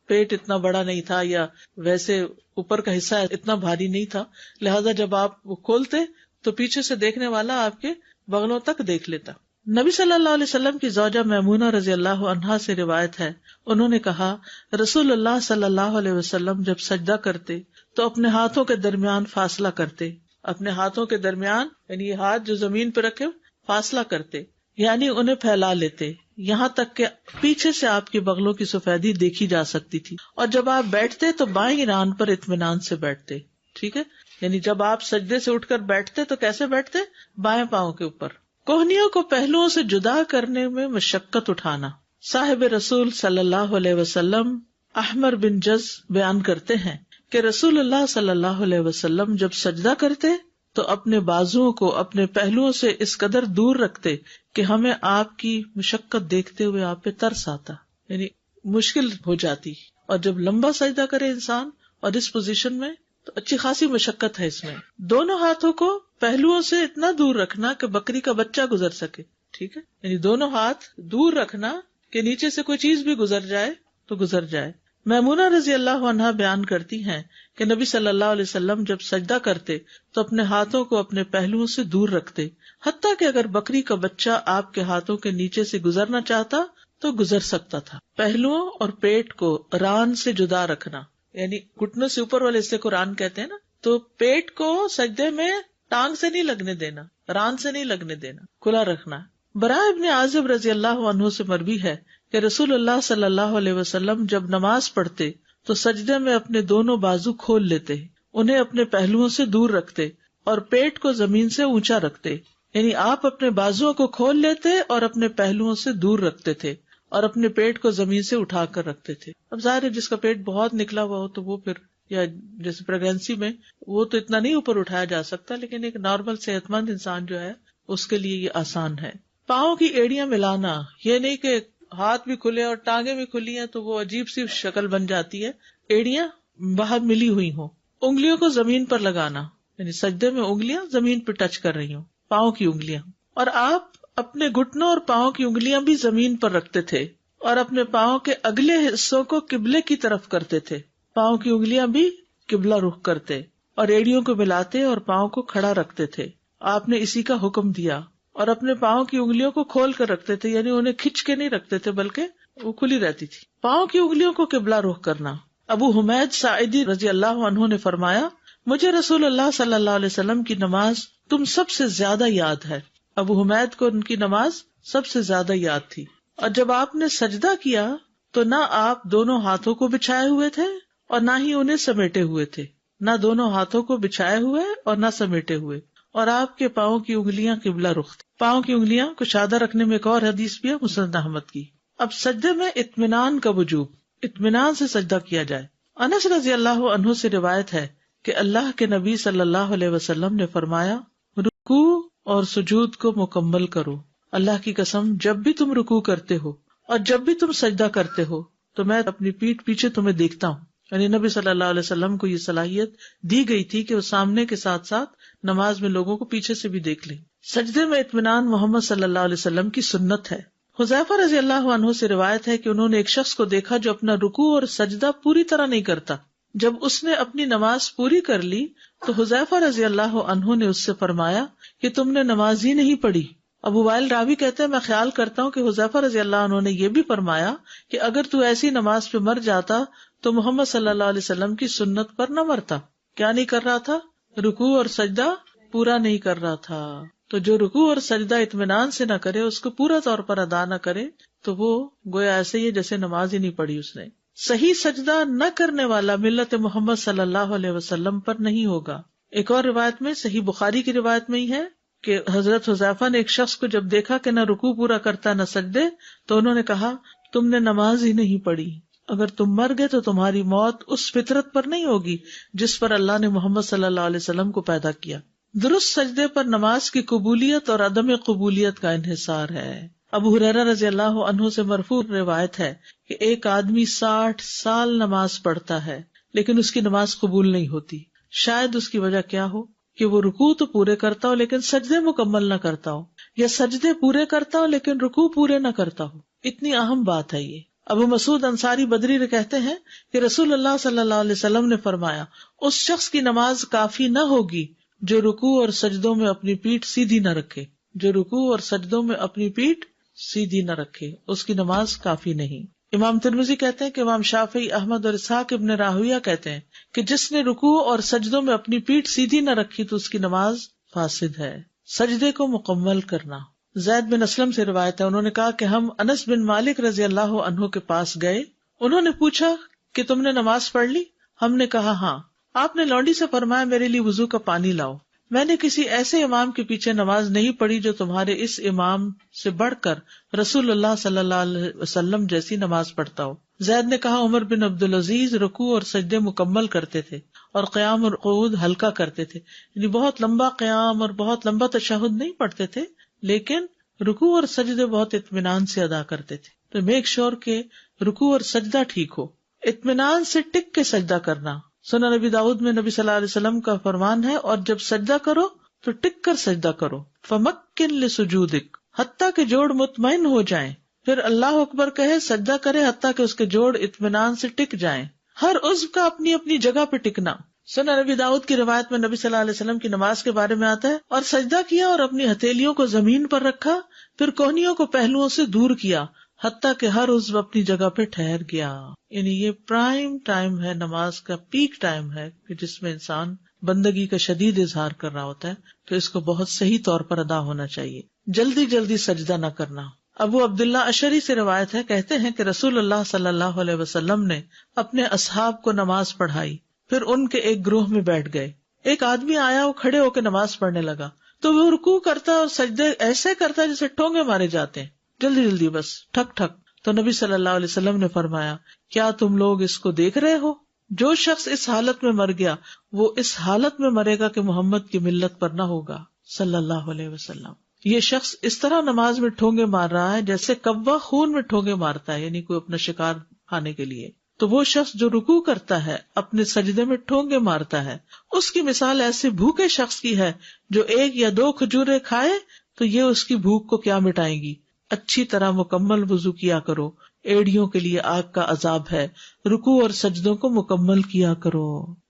پیٹ اتنا بڑا نہیں تھا، یا ویسے اوپر کا حصہ اتنا بھاری نہیں تھا، لہذا جب آپ وہ کھولتے تو پیچھے سے دیکھنے والا آپ کے بغلوں تک دیکھ لیتا. نبی صلی اللہ علیہ وسلم کی زوجہ میمونہ رضی اللہ عنہا سے روایت ہے انہوں نے کہا رسول اللہ صلی اللہ علیہ وسلم جب سجدہ کرتے تو اپنے ہاتھوں کے درمیان فاصلہ کرتے. اپنے ہاتھوں کے درمیان یعنی یہ ہاتھ جو زمین پہ رکھے فاصلہ کرتے، یعنی انہیں پھیلا لیتے یہاں تک کہ پیچھے سے آپ کی بغلوں کی سفیدی دیکھی جا سکتی تھی. اور جب آپ بیٹھتے تو بائیں ران پر اطمینان سے بیٹھتے. ٹھیک ہے، یعنی جب آپ سجدے سے اٹھ کر بیٹھتے تو کیسے بیٹھتے؟ بائیں پاؤں کے اوپر. کوہنیوں کو پہلوؤں سے جدا کرنے میں مشقت اٹھانا. صاحب رسول صلی اللہ علیہ وسلم احمر بن جز بیان کرتے ہیں کہ رسول اللہ صلی اللہ علیہ وسلم جب سجدہ کرتے تو اپنے بازوؤں کو اپنے پہلوؤں سے اس قدر دور رکھتے کہ ہمیں آپ کی مشقت دیکھتے ہوئے آپ پہ ترس آتا، یعنی مشکل ہو جاتی. اور جب لمبا سجدہ کرے انسان اور اس پوزیشن میں تو اچھی خاصی مشقت ہے اس میں. دونوں ہاتھوں کو پہلوؤں سے اتنا دور رکھنا کہ بکری کا بچہ گزر سکے. ٹھیک ہے، یعنی دونوں ہاتھ دور رکھنا کہ نیچے سے کوئی چیز بھی گزر جائے تو گزر جائے. میمونہ رضی اللہ عنہا بیان کرتی ہیں کہ نبی صلی اللہ علیہ وسلم جب سجدہ کرتے تو اپنے ہاتھوں کو اپنے پہلوؤں سے دور رکھتے، حتیٰ کہ اگر بکری کا بچہ آپ کے ہاتھوں کے نیچے سے گزرنا چاہتا تو گزر سکتا تھا. پہلوؤں اور پیٹ کو ران سے جدا رکھنا، یعنی گھٹنوں سے اوپر والے حصے کو ران کہتے ہیں نا، تو پیٹ کو سجدے میں ٹانگ سے نہیں لگنے دینا، ران سے نہیں لگنے دینا، کھلا رکھنا. براء ابن عازب رضی اللہ عنہ سے مروی ہے کہ رسول اللہ صلی اللہ علیہ وسلم جب نماز پڑھتے تو سجدے میں اپنے دونوں بازو کھول لیتے، انہیں اپنے پہلوؤں سے دور رکھتے اور پیٹ کو زمین سے اونچا رکھتے. یعنی آپ اپنے بازوؤں کو کھول لیتے اور اپنے پہلوؤں سے دور رکھتے تھے اور اپنے پیٹ کو زمین سے اٹھا کر رکھتے تھے. اب ظاہر ہے جس کا پیٹ بہت نکلا ہوا ہو تو وہ پھر، یا جیسے پریگنینسی میں، وہ تو اتنا نہیں اوپر اٹھایا جا سکتا، لیکن ایک نارمل صحت مند انسان جو ہے اس کے لیے یہ آسان ہے. پاؤں کی ایڑیاں ملانا، یہ نہیں کہ ہاتھ بھی کھلے اور ٹانگیں بھی کھلی ہیں تو وہ عجیب سی شکل بن جاتی ہے. ایڑیاں باہر ملی ہوئی ہوں. انگلیوں کو زمین پر لگانا، یعنی سجدے میں انگلیاں زمین پہ ٹچ کر رہی ہوں. پاؤں کی انگلیاں، اور آپ اپنے گھٹنوں اور پاؤں کی انگلیاں بھی زمین پر رکھتے تھے اور اپنے پاؤں کے اگلے حصوں کو قبلے کی طرف کرتے تھے. پاؤں کی انگلیاں بھی قبلہ رخ کرتے اور ایڑیوں کو ملاتے اور پاؤں کو کھڑا رکھتے تھے. آپ نے اسی کا حکم دیا. اور اپنے پاؤں کی انگلیوں کو کھول کر رکھتے تھے، یعنی انہیں کھچ کے نہیں رکھتے تھے بلکہ وہ کھلی رہتی تھی. پاؤں کی انگلیوں کو قبلہ رخ کرنا. ابو حمید ساعدی رضی اللہ عنہ نے فرمایا، مجھے رسول اللہ صلی اللہ علیہ وسلم کی نماز تم سب سے زیادہ یاد ہے. ابو حمید کو ان کی نماز سب سے زیادہ یاد تھی. اور جب آپ نے سجدہ کیا تو نہ آپ دونوں ہاتھوں کو بچھائے ہوئے تھے اور نہ ہی انہیں سمیٹے ہوئے تھے، نہ دونوں ہاتھوں کو بچھائے ہوئے اور نہ سمیٹے ہوئے، اور آپ کے پاؤں کی انگلیاں قبلہ رخ تھی. پاؤں کی انگلیاں کشادہ رکھنے میں ایک اور حدیث بھی ہے مسند احمد کی. اب سجدے میں اطمینان کا وجوب، اطمینان سے سجدہ کیا جائے. انس رضی اللہ عنہ سے روایت ہے کہ اللہ کے نبی صلی اللہ علیہ وسلم نے فرمایا، رکوع اور سجود کو مکمل کرو. اللہ کی قسم جب بھی تم رکوع کرتے ہو اور جب بھی تم سجدہ کرتے ہو تو میں اپنی پیٹھ پیچھے تمہیں دیکھتا ہوں. یعنی نبی صلی اللہ علیہ وسلم کو یہ صلاحیت دی گئی تھی کہ وہ سامنے کے ساتھ ساتھ نماز میں لوگوں کو پیچھے سے بھی دیکھ لیں. سجدے میں اطمینان محمد صلی اللہ علیہ وسلم کی سنت ہے. حذیفہ رضی اللہ عنہ سے روایت ہے کہ انہوں نے ایک شخص کو دیکھا جو اپنا رکوع اور سجدہ پوری طرح نہیں کرتا. جب اس نے اپنی نماز پوری کر لی تو حذیفہ رضی اللہ عنہ نے اس سے فرمایا کہ تم نے نماز ہی نہیں پڑھی. ابو وائل راوی کہتے ہیں میں خیال کرتا ہوں کہ حذیفہ رضی اللہ عنہ نے یہ بھی فرمایا کہ اگر تو ایسی نماز پہ مر جاتا تو محمد صلی اللہ علیہ وسلم کی سنت پر نہ مرتا. کیا نہیں کر رہا تھا؟ رکوع اور سجدہ پورا نہیں کر رہا تھا. تو جو رکوع اور سجدہ اطمینان سے نہ کرے، اس کو پورا طور پر ادا نہ کرے، تو وہ گویا ایسے ہی جیسے نماز ہی نہیں پڑھی اس نے. صحیح سجدہ نہ کرنے والا ملت محمد صلی اللہ علیہ وسلم پر نہیں ہوگا. ایک اور روایت میں، صحیح بخاری کی روایت میں ہی ہے کہ حضرت حذیفہ نے ایک شخص کو جب دیکھا کہ نہ رکوع پورا کرتا نہ سجدے، تو انہوں نے کہا تم نے نماز ہی نہیں پڑھی. اگر تم مر گئے تو تمہاری موت اس فطرت پر نہیں ہوگی جس پر اللہ نے محمد صلی اللہ علیہ وسلم کو پیدا کیا. درست سجدے پر نماز کی قبولیت اور عدم قبولیت کا انحصار ہے. ابو ہریرہ رضی اللہ عنہ سے مرفوع روایت ہے کہ ایک آدمی 60 سال نماز پڑھتا ہے لیکن اس کی نماز قبول نہیں ہوتی. شاید اس کی وجہ کیا ہو کہ وہ رکوع تو پورے کرتا ہو لیکن سجدے مکمل نہ کرتا ہو، یا سجدے پورے کرتا ہو لیکن رکوع پورے نہ کرتا ہو. اتنی اہم بات ہے یہ. ابو مسعود انصاری بدری کہتے ہیں کہ رسول اللہ صلی اللہ علیہ وسلم نے فرمایا، اس شخص کی نماز کافی نہ ہوگی جو رکوع اور سجدوں میں اپنی پیٹھ سیدھی نہ رکھے. جو رکوع اور سجدوں میں اپنی پیٹھ سیدھی نہ رکھے اس کی نماز کافی نہیں. امام ترمذی کہتے ہیں کہ امام شافعی، احمد اور اسحاق ابن راہویہ کہتے ہیں کہ جس نے رکوع اور سجدوں میں اپنی پیٹھ سیدھی نہ رکھی تو اس کی نماز فاسد ہے. سجدے کو مکمل کرنا. زید بن اسلم سے روایت ہے، انہوں نے کہا کہ ہم انس بن مالک رضی اللہ عنہ کے پاس گئے. انہوں نے پوچھا کہ تم نے نماز پڑھ لی؟ ہم نے کہا ہاں. آپ نے لونڈی سے فرمایا میرے لیے وضو کا پانی لاؤ. میں نے کسی ایسے امام کے پیچھے نماز نہیں پڑھی جو تمہارے اس امام سے بڑھ کر رسول اللہ صلی اللہ علیہ وسلم جیسی نماز پڑھتا ہو. زید نے کہا عمر بن عبدالعزیز رکوع اور سجدے مکمل کرتے تھے اور قیام اور قعود ہلکا کرتے تھے. یعنی بہت لمبا قیام اور بہت لمبا تشہد نہیں پڑھتے تھے لیکن رکوع اور سجدے بہت اطمینان سے ادا کرتے تھے. تو میک شور کہ رکوع اور سجدہ ٹھیک ہو. اطمینان سے ٹک کے سجدہ کرنا. سنن نبی داؤد میں نبی صلی اللہ علیہ وسلم کا فرمان ہے، اور جب سجدہ کرو تو ٹک کر سجدہ کرو. فمکن لسجودک، حتیٰ کہ جوڑ مطمئن ہو جائیں. پھر اللہ اکبر کہے، سجدہ کرے حتیٰ کہ اس کے جوڑ اطمینان سے ٹک جائیں. ہر عضو کا اپنی اپنی جگہ پہ ٹکنا. سنن نبی داؤد کی روایت میں نبی صلی اللہ علیہ وسلم کی نماز کے بارے میں آتا ہے، اور سجدہ کیا اور اپنی ہتھیلیوں کو زمین پر رکھا، پھر کوہنیوں کو پہلوؤں سے دور کیا حتیٰ کہ ہر عضو اپنی جگہ پہ ٹھہر گیا. یعنی یہ پرائم ٹائم ہے، نماز کا پیک ٹائم ہے کہ جس میں انسان بندگی کا شدید اظہار کر رہا ہوتا ہے، تو اس کو بہت صحیح طور پر ادا ہونا چاہیے. جلدی جلدی سجدہ نہ کرنا. ابو عبداللہ اشعری سے روایت ہے، کہتے ہیں کہ رسول اللہ صلی اللہ علیہ وسلم نے اپنے اصحاب کو نماز پڑھائی، پھر ان کے ایک گروہ میں بیٹھ گئے. ایک آدمی آیا، وہ کھڑے ہو کے نماز پڑھنے لگا تو وہ رکوع کرتا اور سجدے ایسے کرتا جیسے ٹھونگے مارے جاتے ہیں، جلدی جلدی بس ٹھک ٹھک. تو نبی صلی اللہ علیہ وسلم نے فرمایا، کیا تم لوگ اس کو دیکھ رہے ہو؟ جو شخص اس حالت میں مر گیا وہ اس حالت میں مرے گا کہ محمد کی ملت پر نہ ہوگا صلی اللہ علیہ وسلم. یہ شخص اس طرح نماز میں ٹھونگے مار رہا ہے جیسے کوا خون میں ٹھونگے مارتا ہے، یعنی کوئی اپنا شکار کھانے کے لیے. تو وہ شخص جو رکوع کرتا ہے اپنے سجدے میں ٹھونگے مارتا ہے، اس کی مثال ایسے بھوکے شخص کی ہے جو 1 یا 2 کھجوریں کھائے تو یہ اس کی بھوک کو کیا مٹائیں گی۔ اچھی طرح مکمل وضو کیا کرو، ایڑیوں کے لیے آگ کا عذاب ہے، رکوع اور سجدوں کو مکمل کیا کرو۔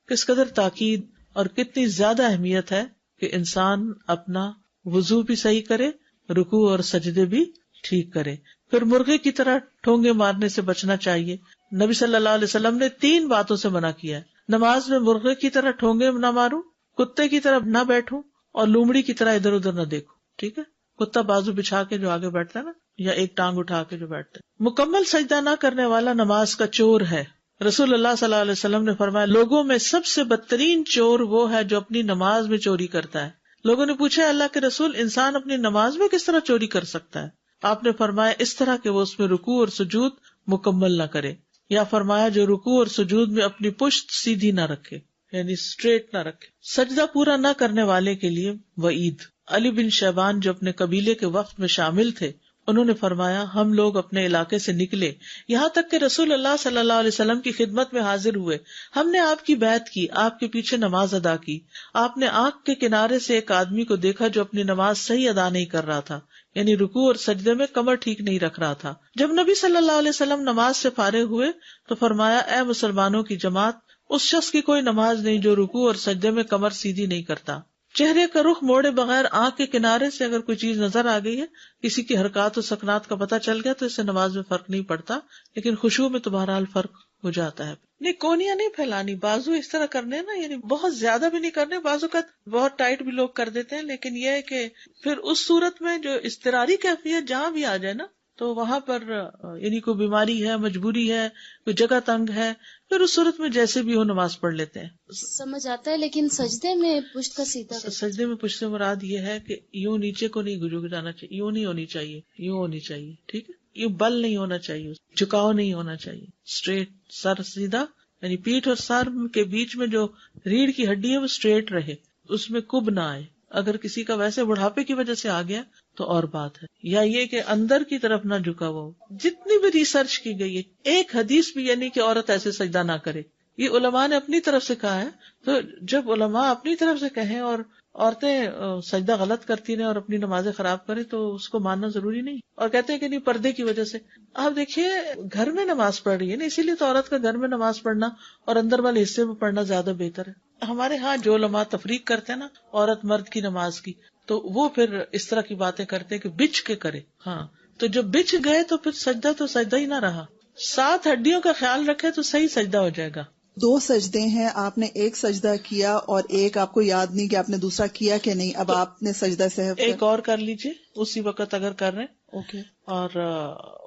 کس قدر تاکید اور کتنی زیادہ اہمیت ہے کہ انسان اپنا وضو بھی صحیح کرے، رکوع اور سجدے بھی ٹھیک کرے۔ پھر مرغے کی طرح ٹھونگے مارنے سے بچنا چاہیے۔ نبی صلی اللہ علیہ وسلم نے 3 باتوں سے منع کیا ہے، نماز میں مرغے کی طرح ٹھونگے نہ ماروں، کتے کی طرح نہ بیٹھوں، اور لومڑی کی طرح ادھر ادھر نہ دیکھوں۔ ٹھیک ہے، کتا بازو بچھا کے جو آگے بیٹھتا ہے نا، یا ایک ٹانگ اٹھا کے جو بیٹھتا ہے۔ مکمل سجدہ نہ کرنے والا نماز کا چور ہے۔ رسول اللہ صلی اللہ علیہ وسلم نے فرمایا، لوگوں میں سب سے بدترین چور وہ ہے جو اپنی نماز میں چوری کرتا ہے۔ لوگوں نے پوچھا، اللہ کے رسول، انسان اپنی نماز میں کس طرح چوری کر سکتا ہے؟ آپ نے فرمایا، اس طرح کہ وہ اس میں رکوع اور سجود مکمل نہ کرے، یا فرمایا جو رکوع اور سجود میں اپنی پشت سیدھی نہ رکھے، یعنی اسٹریٹ نہ رکھے۔ سجدہ پورا نہ کرنے والے کے لیے وعید۔ علی بن شیبان جو اپنے قبیلے کے وفد میں شامل تھے، انہوں نے فرمایا، ہم لوگ اپنے علاقے سے نکلے یہاں تک کہ رسول اللہ صلی اللہ علیہ وسلم کی خدمت میں حاضر ہوئے۔ ہم نے آپ کی بیعت کی، آپ کے پیچھے نماز ادا کی۔ آپ نے آنکھ کے کنارے سے ایک آدمی کو دیکھا جو اپنی نماز صحیح ادا نہیں کر رہا تھا، یعنی رکوع اور سجدے میں کمر ٹھیک نہیں رکھ رہا تھا۔ جب نبی صلی اللہ علیہ وسلم نماز سے فارغ ہوئے تو فرمایا، اے مسلمانوں کی جماعت، اس شخص کی کوئی نماز نہیں جو رکوع اور سجدے میں کمر سیدھی نہیں کرتا۔ چہرے کا رخ موڑے بغیر آنکھ کے کنارے سے اگر کوئی چیز نظر آ گئی ہے، کسی کی حرکات و سکنات کا پتہ چل گیا تو اس سے نماز میں فرق نہیں پڑتا، لیکن خشوع میں تو بہرحال فرق ہو جاتا ہے۔ نہیں، کونیاں نہیں پھیلانی، بازو اس طرح کرنے نا، یعنی بہت زیادہ بھی نہیں کرنے، بازو کا بہت ٹائٹ بھی لوگ کر دیتے ہیں، لیکن یہ ہے کہ پھر اس صورت میں جو اضطراری کیفیت جہاں بھی آ جائے نا، تو وہاں پر یعنی کوئی بیماری ہے، مجبوری ہے، کوئی جگہ تنگ ہے، پھر اس صورت میں جیسے بھی ہو نماز پڑھ لیتے ہیں۔ سمجھ آتا ہے، لیکن سجدے میں پشت کا سیدھا سجدے میں پشت سے مراد یہ ہے کہ یوں نیچے کو نہیں جھک جانا چاہیے، یوں نہیں ہونی چاہیے، یوں ہونی چاہیے، ٹھیک ہے، یوں بل نہیں ہونا چاہیے، جھکاؤ نہیں ہونا چاہیے، اسٹریٹ سر سیدھا، یعنی پیٹھ اور سر کے بیچ میں جو ریڑھ کی ہڈی ہے وہ اسٹریٹ رہے، اس میں کب نہ آئے۔ اگر کسی کا ویسے بڑھاپے کی وجہ سے آ گیا تو اور بات ہے، یا یہ کہ اندر کی طرف نہ جھکا ہوا ہو۔ جتنی بھی ریسرچ کی گئی ہے، ایک حدیث بھی یعنی کہ عورت ایسے سجدہ نہ کرے، یہ علماء نے اپنی طرف سے کہا ہے۔ تو جب علماء اپنی طرف سے کہیں اور عورتیں سجدہ غلط کرتی رہیں اور اپنی نمازیں خراب کریں تو اس کو ماننا ضروری نہیں، اور کہتے ہیں کہ نہیں پردے کی وجہ سے۔ آپ دیکھیے، گھر میں نماز پڑھ رہی ہے نا، اسی لیے تو عورت کا گھر میں نماز پڑھنا اور اندر والے حصے میں پڑھنا زیادہ بہتر ہے۔ ہمارے ہاں جو علماء تفریق کرتے ہیں نا عورت مرد کی نماز کی، تو وہ پھر اس طرح کی باتیں کرتے ہیں کہ بچ کے کرے۔ ہاں، تو جب بچ گئے تو پھر سجدہ تو سجدہ ہی نہ رہا۔ 7 ہڈیوں کا خیال رکھے تو صحیح سجدہ ہو جائے گا۔ 2 سجدے ہیں، آپ نے ایک سجدہ کیا اور ایک آپ کو یاد نہیں کہ آپ نے دوسرا کیا کہ نہیں، اب آپ نے سجدہ سہو ایک اور کر لیجئے اسی وقت اگر کر رہے ہیں، اوکے، اور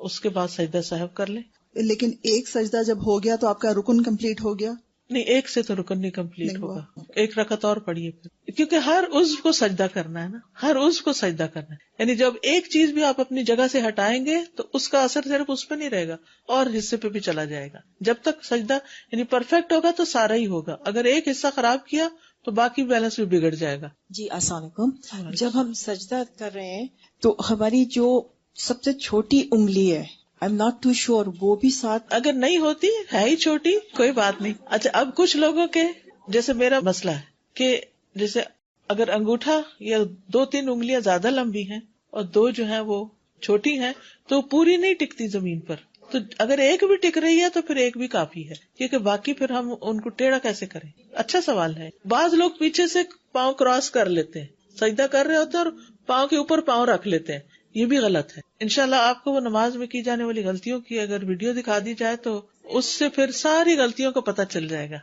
اس کے بعد سجدہ سہو کر لیں۔ لیکن ایک سجدہ جب ہو گیا تو آپ کا رکن کمپلیٹ ہو گیا؟ نہیں، ایک سے تو رکن نہیں کمپلیٹ ہوگا، ایک رکعت اور پڑھیے پھر، کیونکہ ہر عضو کو سجدہ کرنا ہے نا، ہر عضو کو سجدہ کرنا ہے، یعنی جب ایک چیز بھی آپ اپنی جگہ سے ہٹائیں گے تو اس کا اثر صرف اس پہ نہیں رہے گا اور حصے پہ بھی چلا جائے گا۔ جب تک سجدہ یعنی پرفیکٹ ہوگا تو سارا ہی ہوگا، اگر ایک حصہ خراب کیا تو باقی بیلنس بھی بگڑ جائے گا۔ جی السلام علیکم۔ جب ہم سجدہ کر رہے ہیں تو ہماری جو سب سے چھوٹی انگلی ہے، I'm not too sure، وہ بھی ساتھ اگر نہیں ہوتی ہے ہی چھوٹی، کوئی بات نہیں۔ اچھا، اب کچھ لوگوں کے جیسے میرا مسئلہ ہے کہ جیسے اگر انگوٹھا یا 2-3 انگلیاں زیادہ لمبی ہیں اور 2 جو ہیں وہ چھوٹی ہیں تو پوری نہیں ٹکتی زمین پر، تو اگر ایک بھی ٹک رہی ہے تو پھر ایک بھی کافی ہے، کیونکہ باقی پھر ہم ان کو ٹیڑھا کیسے کریں؟ اچھا سوال ہے۔ بعض لوگ پیچھے سے پاؤں کراس کر لیتے ہیں، سجدہ کر رہے ہوتے ہیں اور پاؤں کے اوپر پاؤں رکھ لیتے ہیں، یہ بھی غلط ہے۔ انشاءاللہ آپ کو وہ نماز میں کی جانے والی غلطیوں کی اگر ویڈیو دکھا دی جائے تو اس سے پھر ساری غلطیوں کا پتہ چل جائے گا۔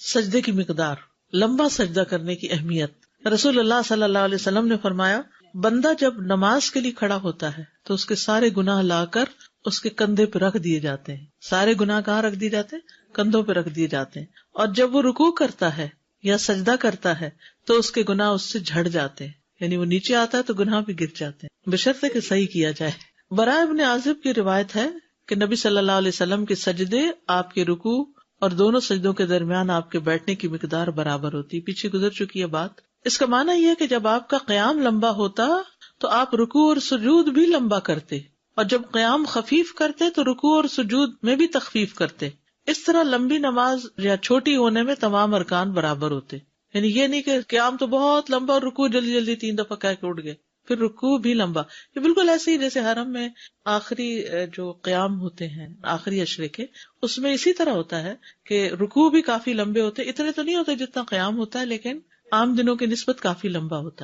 سجدے کی مقدار، لمبا سجدہ کرنے کی اہمیت۔ رسول اللہ صلی اللہ علیہ وسلم نے فرمایا، بندہ جب نماز کے لیے کھڑا ہوتا ہے تو اس کے سارے گناہ لا کر اس کے کندھے پہ رکھ دیے جاتے ہیں۔ سارے گناہ کہاں رکھ دیے جاتے ہیں؟ کندھوں پہ رکھ دیے جاتے ہیں، اور جب وہ رکوع کرتا ہے یا سجدہ کرتا ہے تو اس کے گناہ اس سے جھڑ جاتے ہیں، یعنی وہ نیچے آتا ہے تو گناہ بھی گر جاتے ہیں، بشرطے کہ صحیح کیا جائے۔ براء ابن عازب کی روایت ہے کہ نبی صلی اللہ علیہ وسلم کے سجدے آپ کے رکوع اور دونوں سجدوں کے درمیان آپ کے بیٹھنے کی مقدار برابر ہوتی۔ پیچھے گزر چکی ہے بات۔ اس کا معنی یہ ہے کہ جب آپ کا قیام لمبا ہوتا تو آپ رکوع اور سجود بھی لمبا کرتے، اور جب قیام خفیف کرتے تو رکوع اور سجود میں بھی تخفیف کرتے، اس طرح لمبی نماز یا چھوٹی ہونے میں تمام ارکان برابر ہوتے، یعنی یہ نہیں کہ قیام تو بہت لمبا اور رکوع جلدی جلدی 3 دفعہ کہہ کے اٹھ گئے، پھر رکوع بھی لمبا. یہ بالکل ایسے ہی جیسے حرم میں آخری جو قیام ہوتے ہیں آخری عشرے کے، اس میں اسی طرح ہوتا ہے کہ رکوع بھی کافی لمبے ہوتے، اتنے تو نہیں ہوتے جتنا قیام ہوتا ہے، لیکن عام دنوں کی نسبت کافی لمبا ہوتا ہے.